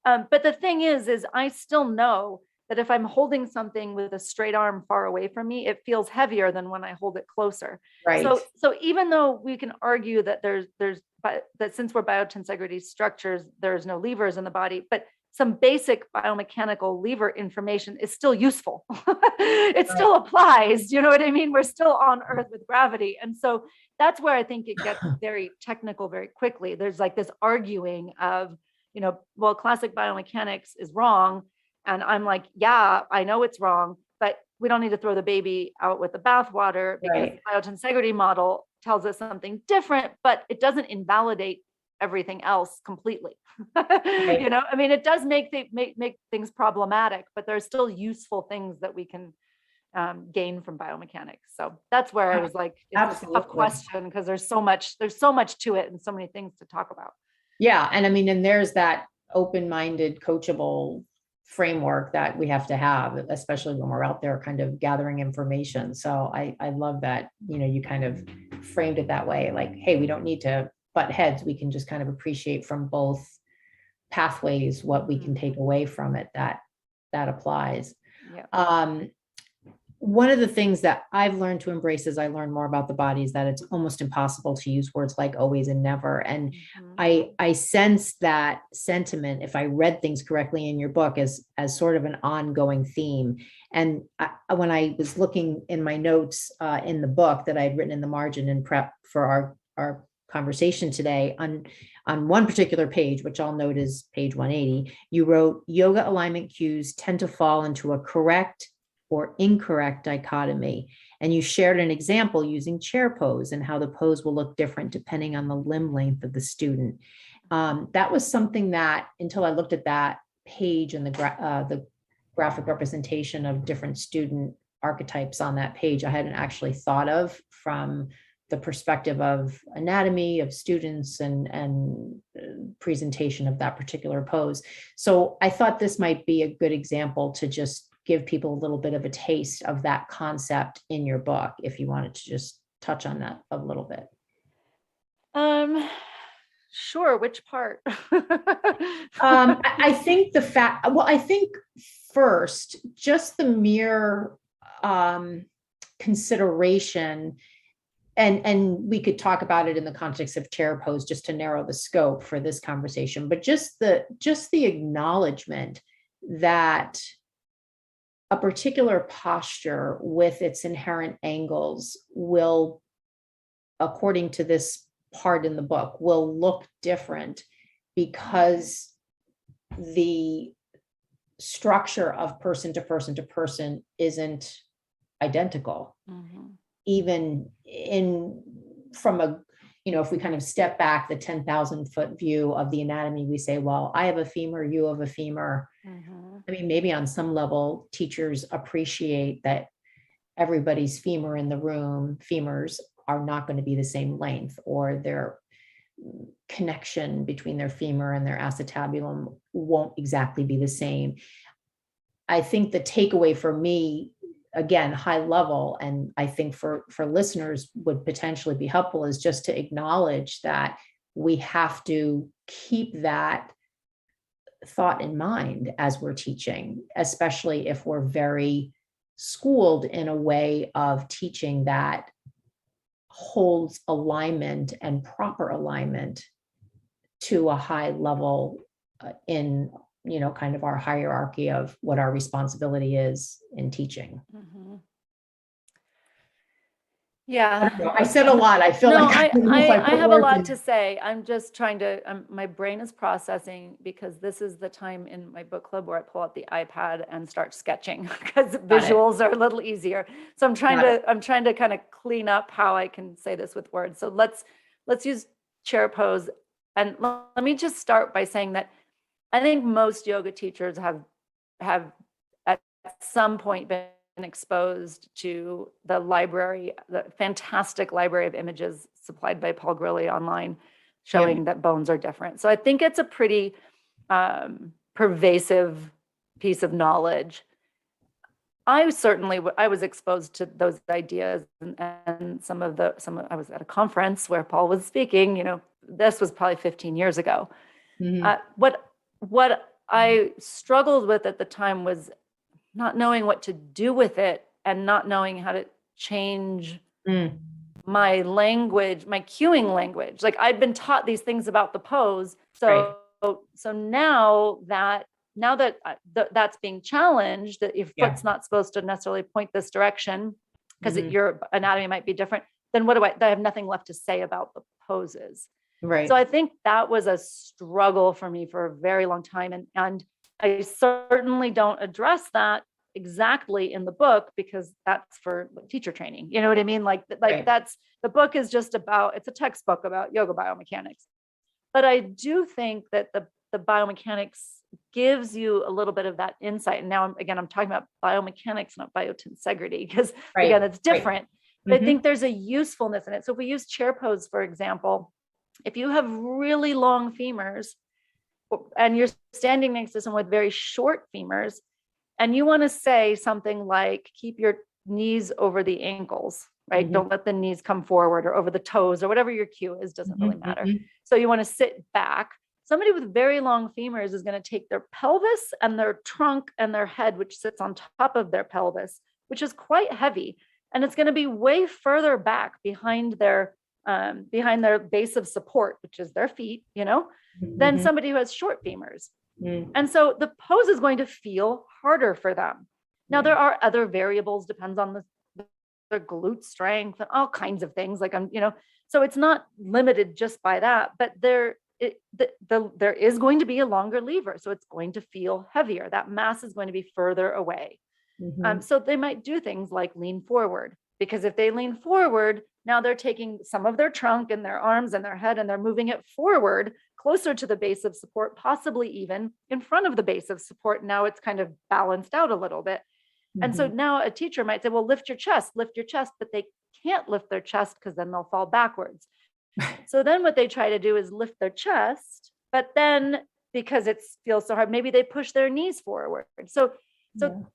But the thing is I still know that if I'm holding something with a straight arm far away from me, it feels heavier than when I hold it closer. Right. So even though we can argue that that since we're biotensegrity structures, there's no levers in the body, but some basic biomechanical lever information is still useful. It still applies. You know what I mean? We're still on Earth with gravity. And so that's where I think it gets very technical very quickly. There's like this arguing of, you know, well, classic biomechanics is wrong. And I'm like, yeah, I know it's wrong, but we don't need to throw the baby out with the bathwater, because the biotensegrity model tells us something different, but it doesn't invalidate everything else completely. You know, I mean, it does make things problematic, but there's still useful things that we can gain from biomechanics. So that's where I was like, it's a tough question, because there's so much to it and so many things to talk about. Yeah. And I mean, and there's that open-minded, coachable framework that we have to have, especially when we're out there kind of gathering information. So I love that, you know, you kind of framed it that way, like, hey, we don't need to butt heads. We can just kind of appreciate from both pathways what we can take away from it that applies. Yeah. One of the things that I've learned to embrace as I learn more about the body is that it's almost impossible to use words like always and never. And I sense that sentiment, if I read things correctly in your book, as sort of an ongoing theme. And when I was looking in my notes in the book that I had written in the margin in prep for our conversation today, on one particular page, which I'll note is page 180, you wrote, yoga alignment cues tend to fall into a correct or incorrect dichotomy. And you shared an example using chair pose and how the pose will look different depending on the limb length of the student. That was something that, until I looked at that page and the graphic representation of different student archetypes on that page, I hadn't actually thought of from the perspective of anatomy of students and presentation of that particular pose. So I thought this might be a good example to just give people a little bit of a taste of that concept in your book, if you wanted to just touch on that a little bit. Sure. Which part? I think I think first, just the mere consideration, and we could talk about it in the context of chair pose just to narrow the scope for this conversation, but just the acknowledgement that a particular posture with its inherent angles will, according to this part in the book, will look different because the structure of person to person to person isn't identical. Even from a, if we kind of step back the 10,000-foot view of the anatomy, we say, well, I have a femur, you have a femur. I mean, maybe on some level, teachers appreciate that everybody's femur in the room, femurs are not going to be the same length, or their connection between their femur and their acetabulum won't exactly be the same. I think the takeaway for me, again, high level, and I think for listeners would potentially be helpful, is just to acknowledge that we have to keep that thought in mind as we're teaching, especially if we're very schooled in a way of teaching that holds alignment and proper alignment to a high level in kind of our hierarchy of what our responsibility is in teaching. Yeah, I said a lot. I feel like I have a lot to say. I'm just trying to, my brain is processing, because this is the time in my book club where I pull out the iPad and start sketching, because visuals are a little easier. So I'm trying to kind of clean up how I can say this with words. So let's use chair pose. And let me just start by saying that I think most yoga teachers have at some point been exposed to the fantastic library of images supplied by Paul Grilly online, showing that bones are different. So I think it's a pretty pervasive piece of knowledge. I was exposed to those ideas, and I was at a conference where Paul was speaking. This was probably 15 years ago. What I struggled with at the time was not knowing what to do with it, and not knowing how to change my language, my cueing language. Like, I'd been taught these things about the pose. So now that that's being challenged, that your foot's not supposed to necessarily point this direction because your anatomy might be different, then I have nothing left to say about the poses. Right. So I think that was a struggle for me for a very long time. And I certainly don't address that exactly in the book, because that's for teacher training. You know what I mean? That's, the book is just it's a textbook about yoga biomechanics. But I do think that the biomechanics gives you a little bit of that insight. And now I'm talking about biomechanics, not biotensegrity, because again, it's different. But I think there's a usefulness in it. So if we use chair pose, for example, if you have really long femurs and you're standing next to someone with very short femurs, and you want to say something like, keep your knees over the ankles, right? Don't let the knees come forward, or over the toes, or whatever your cue is, doesn't really matter. So you want to sit back. Somebody with very long femurs is going to take their pelvis and their trunk and their head, which sits on top of their pelvis, which is quite heavy. And it's going to be way further back behind their base of support, which is their feet, than somebody who has short femurs. And so the pose is going to feel harder for them. Now, there are other variables, depends on their glute strength and all kinds of things. So it's not limited just by that, but there is going to be a longer lever. So it's going to feel heavier. That mass is going to be further away. So they might do things like lean forward, because if they lean forward, now they're taking some of their trunk and their arms and their head and they're moving it forward closer to the base of support, possibly even in front of the base of support. Now it's kind of balanced out a little bit. And so now a teacher might say, well, lift your chest, but they can't lift their chest because then they'll fall backwards. So then what they try to do is lift their chest, but then because it feels so hard, maybe they push their knees forward. So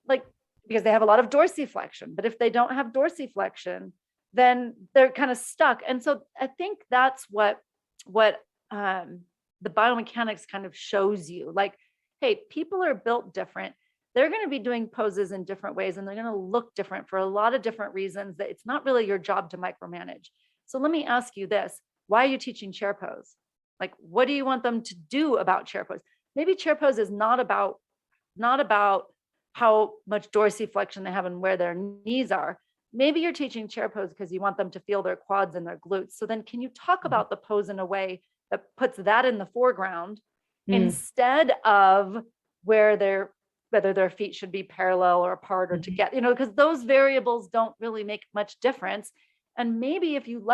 like, because they have a lot of dorsiflexion, but if they don't have dorsiflexion, then they're kind of stuck. And so I think that's what the biomechanics kind of shows you, like, hey, people are built different. They're going to be doing poses in different ways, and they're going to look different for a lot of different reasons that it's not really your job to micromanage. So let me ask you this. Why are you teaching chair pose? Like, what do you want them to do about chair pose? Maybe chair pose is not about how much dorsiflexion they have and where their knees are. Maybe you're teaching chair pose because you want them to feel their quads and their glutes. So then can you talk about the pose in a way that puts that in the foreground instead of whether their feet should be parallel or apart or together, because those variables don't really make much difference. And maybe if you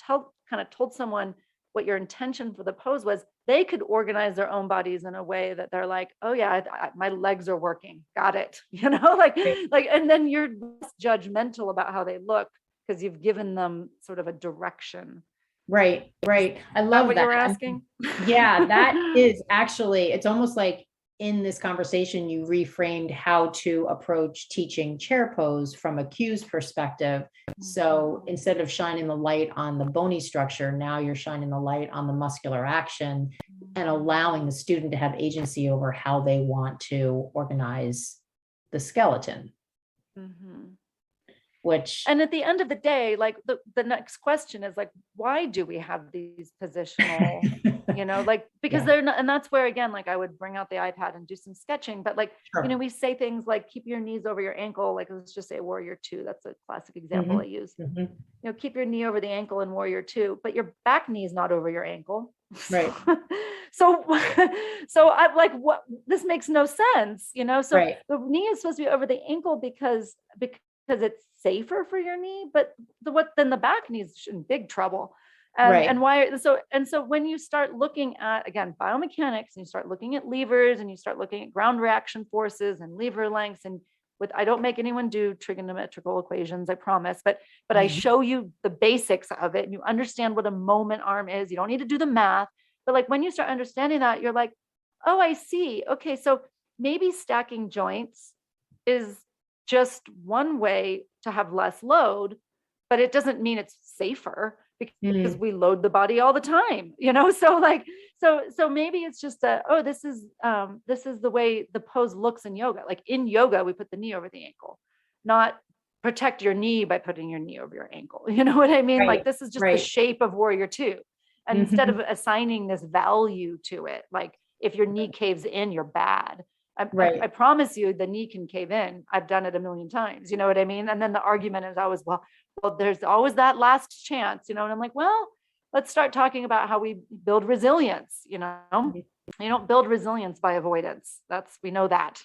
told someone what your intention for the pose was, they could organize their own bodies in a way that they're like, oh yeah, my legs are working. Got it. And then you're less judgmental about how they look because you've given them sort of a direction. Right. I love what that. You were asking. Yeah, that is actually, it's almost like in this conversation, you reframed how to approach teaching chair pose from a cues perspective. So instead of shining the light on the bony structure, now you're shining the light on the muscular action and allowing the student to have agency over how they want to organize the skeleton. And at the end of the day, like the next question is like, why do we have these positional, because they're not, and that's where, again, like I would bring out the iPad and do some sketching, but like, we say things like keep your knees over your ankle. Like, let's just say Warrior 2. That's a classic example I use. Keep your knee over the ankle in Warrior 2, but your back knee is not over your ankle. Right. So I'm like, what, this makes no sense, so the knee is supposed to be over the ankle because it's safer for your knee, but then the back knee is in big trouble. And why? So when you start looking at, again, biomechanics, and you start looking at levers and you start looking at ground reaction forces and lever lengths, and I don't make anyone do trigonometrical equations, I promise, but I show you the basics of it and you understand what a moment arm is. You don't need to do the math, but like when you start understanding that, you're like, oh, I see. Okay. So maybe stacking joints is just one way to have less load, but it doesn't mean it's safer because we load the body all the time, so maybe it's just this is the way the pose looks in yoga. Like in yoga, we put the knee over the ankle, not protect your knee by putting your knee over your ankle. You know what I mean? Like this is just the shape of Warrior 2. And instead of assigning this value to it, like if your knee caves in, you're bad. I promise you the knee can cave in. I've done it a million times. You know what I mean? And then the argument is always, well, there's always that last chance, and I'm like, well, let's start talking about how we build resilience. You don't build resilience by avoidance. We know that.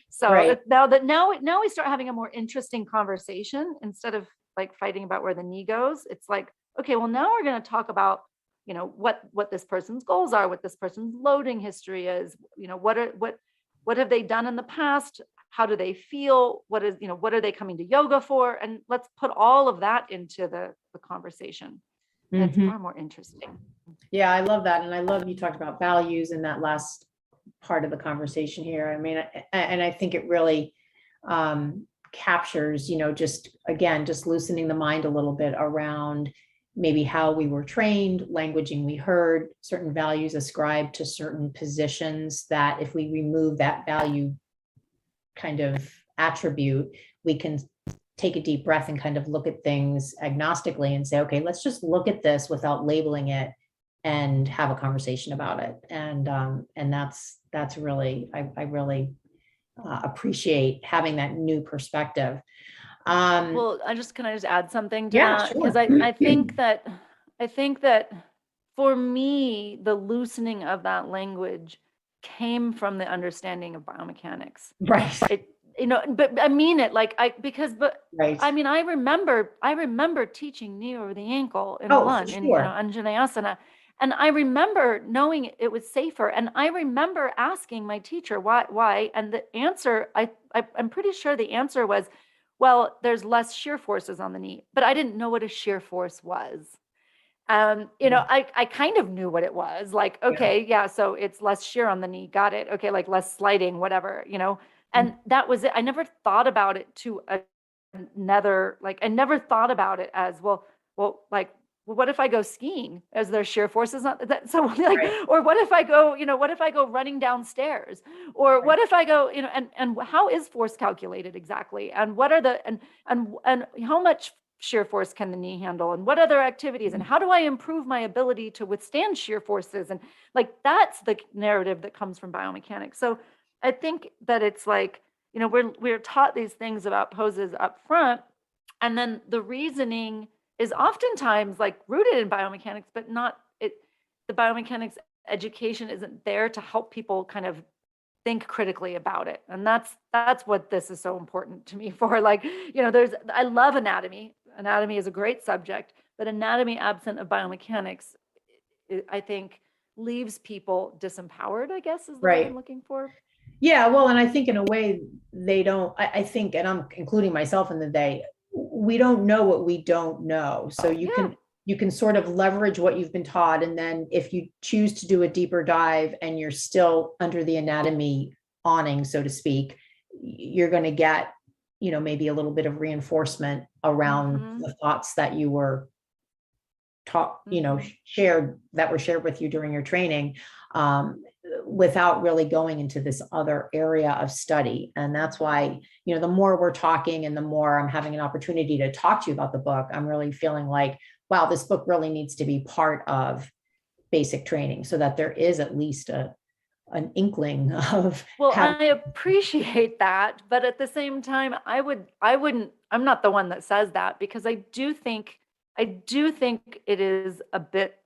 So now we start having a more interesting conversation instead of like fighting about where the knee goes. It's like, okay, well, now we're going to talk about what this person's goals are, what this person's loading history is, what have they done in the past? How do they feel? What are they coming to yoga for? And let's put all of that into the conversation. It's far more interesting. Yeah, I love that. And I love you talked about values in that last part of the conversation here. I mean, and I think it really captures, just loosening the mind a little bit around maybe how we were trained, languaging we heard, certain values ascribed to certain positions, that if we remove that value kind of attribute, we can take a deep breath and kind of look at things agnostically and say, okay, let's just look at this without labeling it and have a conversation about it. And that's really, I really appreciate having that new perspective. Well, can I just add something to Yeah, that? sure. Because I think that for me, the loosening of that language came from the understanding of biomechanics. Right. But I mean it like Right. I mean, I remember teaching knee over the ankle in Oh, for one, in, sure. Anjaneyasana. And I remember knowing it was safer. And I remember asking my teacher why. And the answer, I'm pretty sure the answer was, well, there's less shear forces on the knee. But I didn't know what a shear force was. I kind of knew what it was. Like, Yeah. okay, yeah, so it's less shear on the knee. Got it. Okay, like less sliding, whatever. And that was it. I never thought about it to another, like, I never thought about it as, like, well, what if I go skiing? Is there shear forces on that? So like, Right. or what if I go, what if I go running downstairs? Or Right. what if I go, and how is force calculated exactly? And what are the, and how much shear force can the knee handle, and what other activities, and how do I improve my ability to withstand shear forces? And like, that's the narrative that comes from biomechanics. So I think that it's like, we're taught these things about poses up front, and then the reasoning is oftentimes like rooted in biomechanics, but not it. The biomechanics education isn't there to help people kind of think critically about it. And that's what this is so important to me for. Like, I love anatomy. Anatomy is a great subject, but anatomy absent of biomechanics, I think, leaves people disempowered, I guess is the word I'm Right. looking for. Yeah, well, and I think in a way they don't, I think, and I'm including myself in the day, we don't know what we don't know. So Yeah. you can sort of leverage what you've been taught. And then if you choose to do a deeper dive and you're still under the anatomy awning, so to speak, you're going to get, maybe a little bit of reinforcement around Mm-hmm. the thoughts that you were taught, Mm-hmm. shared with you during your training, without really going into this other area of study. And that's why, the more we're talking and the more I'm having an opportunity to talk to you about the book, I'm really feeling like, wow, this book really needs to be part of basic training so that there is at least an inkling of Well, having. I appreciate that, but at the same time, I'm not the one that says that, because I do think it is a bit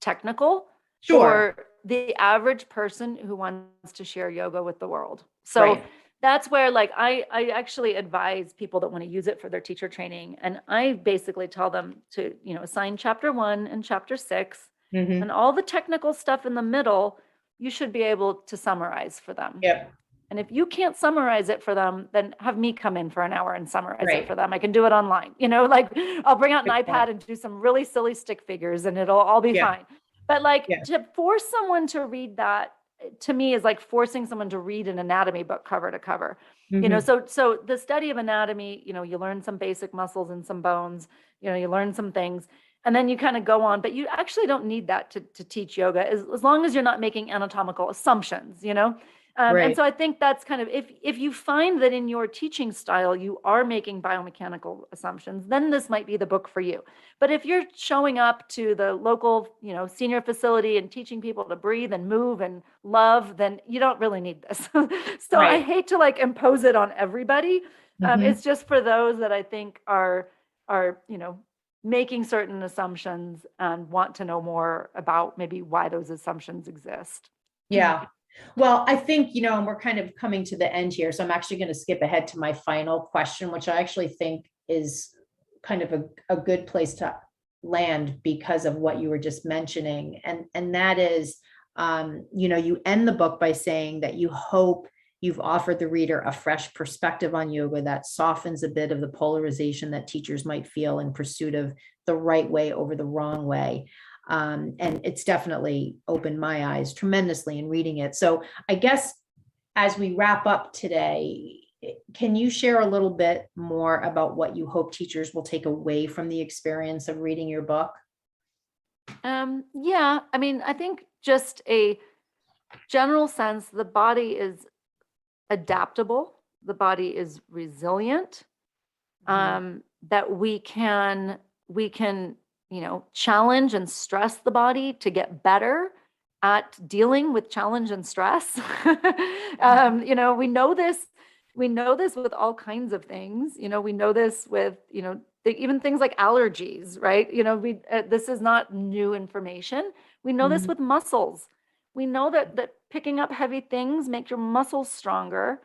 technical Sure. for the average person who wants to share yoga with the world. So Right. that's where, like, I actually advise people that want to use it for their teacher training. And I basically tell them to, assign chapter 1 and chapter 6, Mm-hmm. and all the technical stuff in the middle, you should be able to summarize for them. Yep. And if you can't summarize it for them, then have me come in for an hour and summarize it Right. for them. I can do it online. Like, I'll bring out an Good point. iPad and do some really silly stick figures, and it'll all be Yeah. fine. But like, Yeah. to force someone to read that, to me, is like forcing someone to read an anatomy book cover to cover. Mm-hmm. So the study of anatomy, you learn some basic muscles and some bones, you learn some things, and then you kind of go on, but you actually don't need that to teach yoga, as long as you're not making anatomical assumptions. And Right. so I think that's kind of, if you find that in your teaching style you are making biomechanical assumptions, then this might be the book for you. But if you're showing up to the local, senior facility and teaching people to breathe and move and love, then you don't really need this. So I Right. hate to like impose it on everybody. Mm-hmm. It's just for those that I think are making certain assumptions and want to know more about maybe why those assumptions exist. Yeah. Well, I think, and we're kind of coming to the end here. So I'm actually going to skip ahead to my final question, which I actually think is kind of a good place to land because of what you were just mentioning. And that is, you end the book by saying that you hope you've offered the reader a fresh perspective on yoga that softens a bit of the polarization that teachers might feel in pursuit of the right way over the wrong way. And it's definitely opened my eyes tremendously in reading it. So I guess as we wrap up today, can you share a little bit more about what you hope teachers will take away from the experience of reading your book? Yeah, I mean, I think just a general sense, the body is adaptable, the body is resilient, that we can challenge and stress the body to get better at dealing with challenge and stress. We know this. we know this with all kinds of things. We know this with, even things like allergies, right? This is not new information. We know this with muscles. We know that picking up heavy things make your muscles stronger,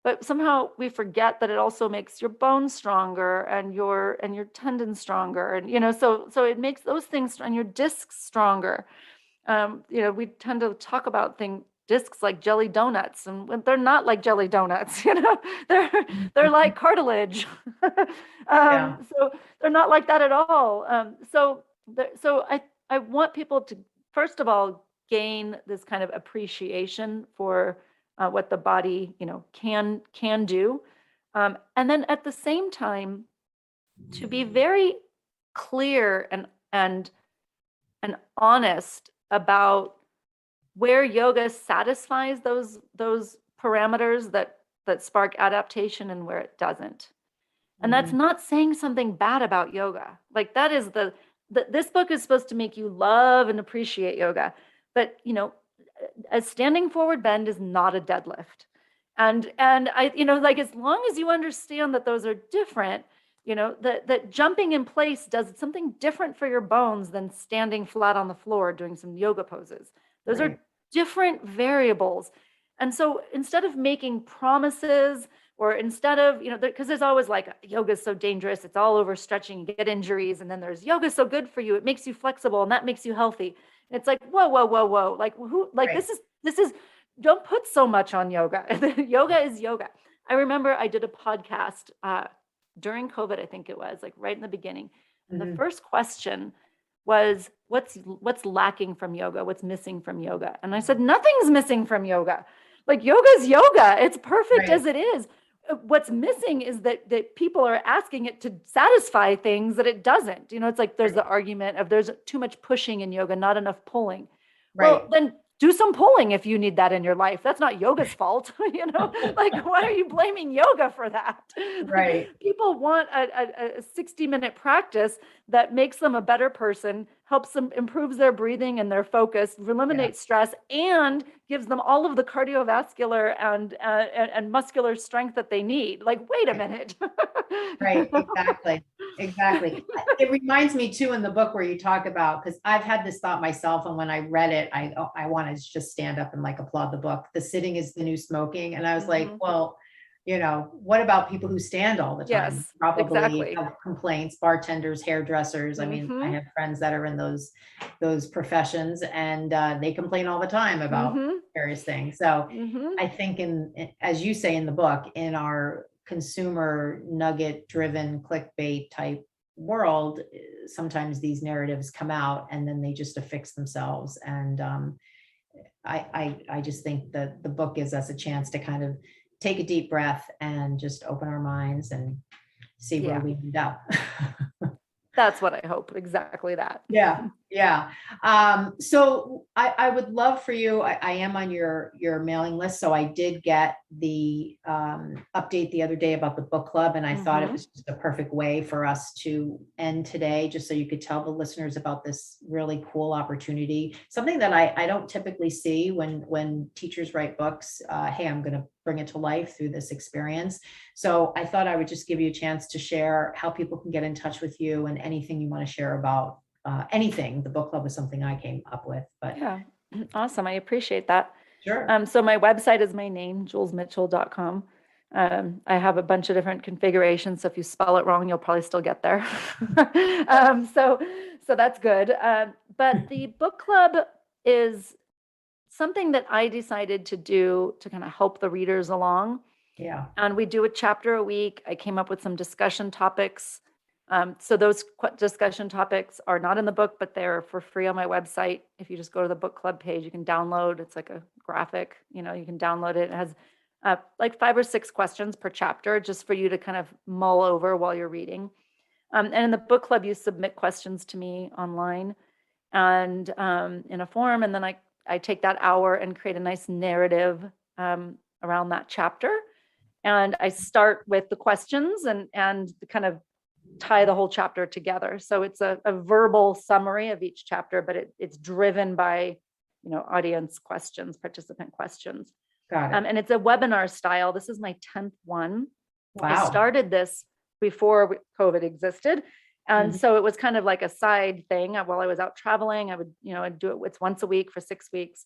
but somehow we forget that it also makes your bones stronger and your tendons stronger. And, so it makes those things and your discs stronger. We tend to talk about discs like jelly donuts, and they're not like jelly donuts, they're like cartilage. So they're not like that at all. So I want people to, first of all, gain this kind of appreciation for what the body, can do. And then at the same time, to be very clear and honest about where yoga satisfies those parameters that spark adaptation and where it doesn't. And that's not saying something bad about yoga. Like, that is this book is supposed to make you love and appreciate yoga. But, a standing forward bend is not a deadlift. And I, like, as long as you understand that those are different, that jumping in place does something different for your bones than standing flat on the floor doing some yoga poses. Those are different variables. And so instead of making promises, or instead of, because there's always like, yoga is so dangerous, it's all over stretching, you get injuries. And then there's yoga so good for you, it makes you flexible and that makes you healthy. And it's like, whoa, whoa, whoa, whoa. Like, who, like, this is, don't put so much on yoga. Yoga is yoga. I remember I did a podcast during COVID, I think it was, like right in the beginning. And the first question was, what's lacking from yoga? What's missing from yoga? And I said, nothing's missing from yoga. Like, yoga is yoga. It's perfect as it is. What's missing is that people are asking it to satisfy things that it doesn't. It's like there's the argument of there's too much pushing in yoga, not enough pulling. Well, then do some pulling if you need that in your life. That's not yoga's fault. Like, why are you blaming yoga for that? Like, people want a 60-minute practice that makes them a better person, helps them, improves their breathing and their focus, eliminates stress, and gives them all of the cardiovascular and muscular strength that they need. Like, wait a minute. Exactly. It reminds me too, in the book where you talk about, because I've had this thought myself, and when I read it, I wanted to just stand up and like applaud the book. The sitting is the new smoking. And I was like, well, what about people who stand all the time? Yes, Probably have complaints, bartenders, hairdressers. I mean, I have friends that are in those professions, and they complain all the time about various things. So I think, as you say in the book, in our consumer nugget driven clickbait type world, sometimes these narratives come out and then they just affix themselves. And I just think that the book gives us a chance to kind of take a deep breath and just open our minds and see where we end up. That's what I hope. Exactly that. Yeah. So I would love for you, I am on your mailing list. So I did get the update the other day about the book club, and I thought it was just a perfect way for us to end today, just so you could tell the listeners about this really cool opportunity, something that I don't typically see when teachers write books. Hey, I'm going to bring it to life through this experience. So I thought I would just give you a chance to share how people can get in touch with you and anything you want to share about anything. The book club was something I came up with, but yeah, awesome. I appreciate that. Sure. So my website is my name, julesmitchell.com. I have a bunch of different configurations, so if you spell it wrong, you'll probably still get there. So that's good. But the book club is something that I decided to do to kind of help the readers along. Yeah. And we do a chapter a week. I came up with some discussion topics. So those discussion topics are not in the book, but they're for free on my website. If you just go to the book club page, you can download. It's like a graphic, you can download it. It has like 5 or 6 questions per chapter, just for you to kind of mull over while you're reading. And in the book club, you submit questions to me online and in a form, and then I take that hour and create a nice narrative around that chapter. And I start with the questions and kind of tie the whole chapter together. So it's a verbal summary of each chapter, but it's driven by, audience questions, participant questions. Got it. And it's a webinar style. This is my 10th one. Wow. I started this before COVID existed. And so it was kind of like a side thing. While I was out traveling, I would, I'd do it. It's once a week for 6 weeks.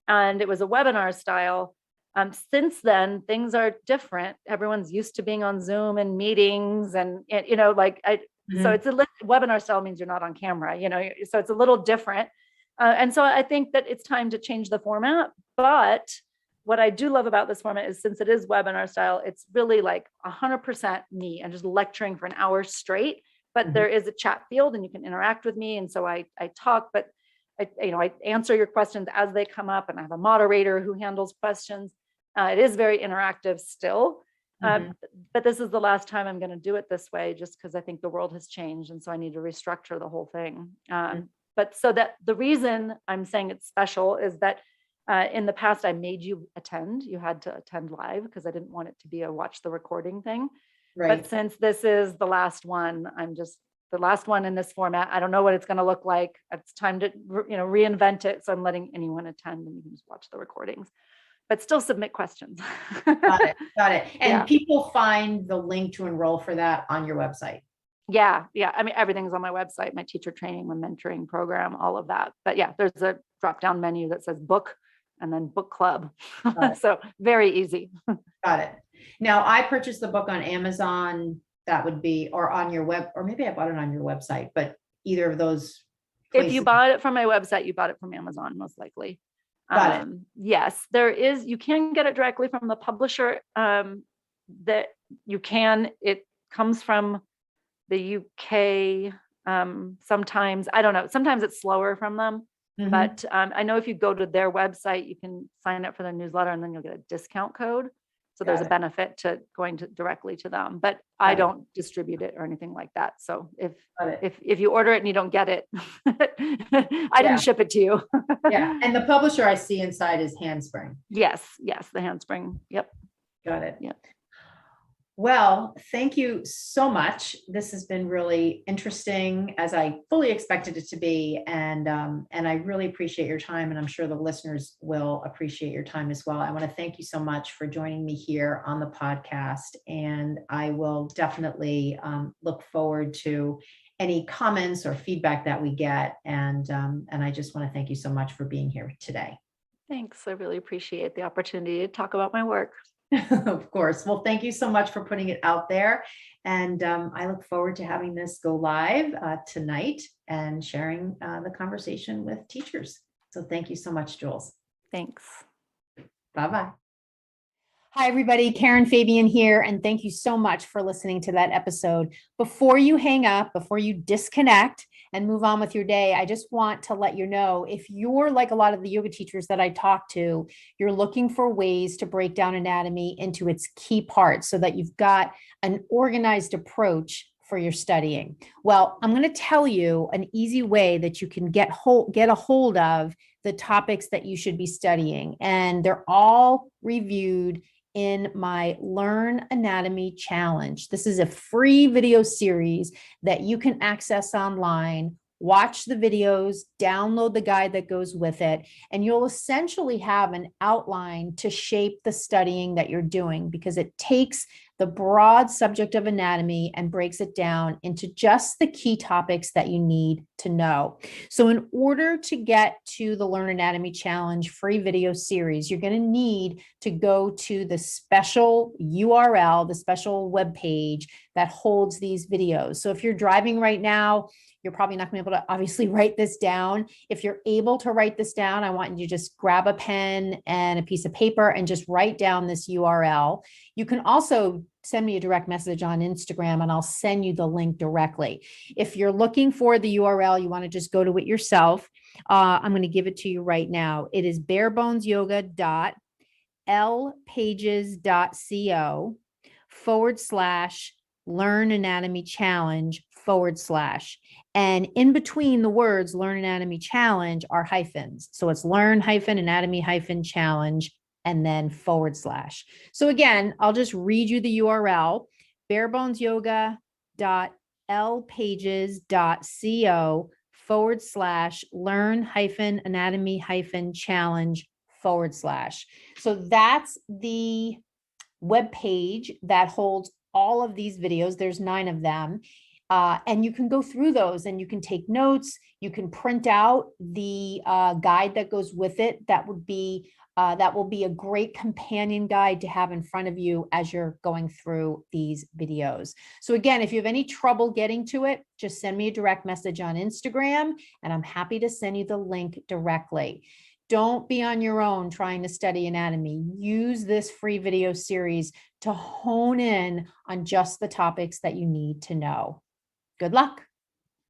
And it was a webinar style. Since then, things are different. Everyone's used to being on Zoom and meetings and so it's webinar style means you're not on camera, so it's a little different. And so I think that it's time to change the format. But what I do love about this format is, since it is webinar style, it's really like 100% me and just lecturing for an hour straight. But there is a chat field and you can interact with me. And so I talk, but I answer your questions as they come up, and I have a moderator who handles questions. It is very interactive still. But this is the last time I'm going to do it this way, just because I think the world has changed. And so I need to restructure the whole thing. But so that the reason I'm saying it's special is that in the past, I made you attend. You had to attend live because I didn't want it to be a watch the recording thing. Right. But since this is the last one, I'm just the last one in this format. I don't know what it's going to look like. It's time to reinvent it. So I'm letting anyone attend, and you can just watch the recordings, but still submit questions. Got it. And people find the link to enroll for that on your website. Yeah. I mean, everything's on my website, my teacher training, my mentoring program, all of that. But yeah, there's a drop-down menu that says book and then book club. So very easy. Got it. Now, I purchased the book on Amazon. That would be, or on your web, or maybe I bought it on your website, but either of those places. If you bought it from my website, you bought it from Amazon, most likely. Got it. Yes, you can get it directly from the publisher. That you can, it comes from the UK. Sometimes, I don't know, sometimes it's slower from them. But I know if you go to their website, you can sign up for their newsletter and then you'll get a discount code. So there's a benefit to going directly to them, but I don't distribute it or anything like that. So if you order it and you don't get it, I didn't ship it to you. Yeah. And the publisher I see inside is Handspring. Yes, the Handspring. Yep. Got it. Yep. Well, thank you so much. This has been really interesting, as I fully expected it to be. And I really appreciate your time, and I'm sure the listeners will appreciate your time as well. I want to thank you so much for joining me here on the podcast. And I will definitely look forward to any comments or feedback that we get. And I just want to thank you so much for being here today. Thanks. I really appreciate the opportunity to talk about my work. Of course. Well, thank you so much for putting it out there. And I look forward to having this go live tonight and sharing the conversation with teachers. So thank you so much, Jules. Thanks. Bye-bye. Hi, everybody. Karen Fabian here, and thank you so much for listening to that episode. Before you hang up, before you disconnect and move on with your day, I just want to let you know, if you're like a lot of the yoga teachers that I talk to, you're looking for ways to break down anatomy into its key parts so that you've got an organized approach for your studying. Well, I'm going to tell you an easy way that you can get a hold of the topics that you should be studying, and they're all reviewed in my Learn Anatomy Challenge. This is a free video series that you can access online. Watch the videos, download the guide that goes with it, and you'll essentially have an outline to shape the studying that you're doing, because it takes the broad subject of anatomy and breaks it down into just the key topics that you need to know. So in order to get to the Learn Anatomy Challenge free video series, you're going to need to go to the special URL, the special web page that holds these videos. So if you're driving right now, you're probably not going to be able to obviously write this down. If you're able to write this down, I want you to just grab a pen and a piece of paper and just write down this URL. You can also send me a direct message on Instagram and I'll send you the link directly. If you're looking for the URL, you want to just go to it yourself. I'm going to give it to you right now. It is barebonesyoga.lpages.co/Learn Anatomy Challenge / and in between the words Learn Anatomy Challenge are hyphens. So it's Learn Anatomy Challenge and then / So again, I'll just read you the URL, barebonesyoga.lpages.co / Learn Anatomy Challenge / /. So that's the web page that holds all of these videos. There's 9 of them. And you can go through those and you can take notes. You can print out the guide that goes with it. That will be a great companion guide to have in front of you as you're going through these videos. So again, if you have any trouble getting to it, just send me a direct message on Instagram and I'm happy to send you the link directly. Don't be on your own trying to study anatomy. Use this free video series to hone in on just the topics that you need to know. Good luck.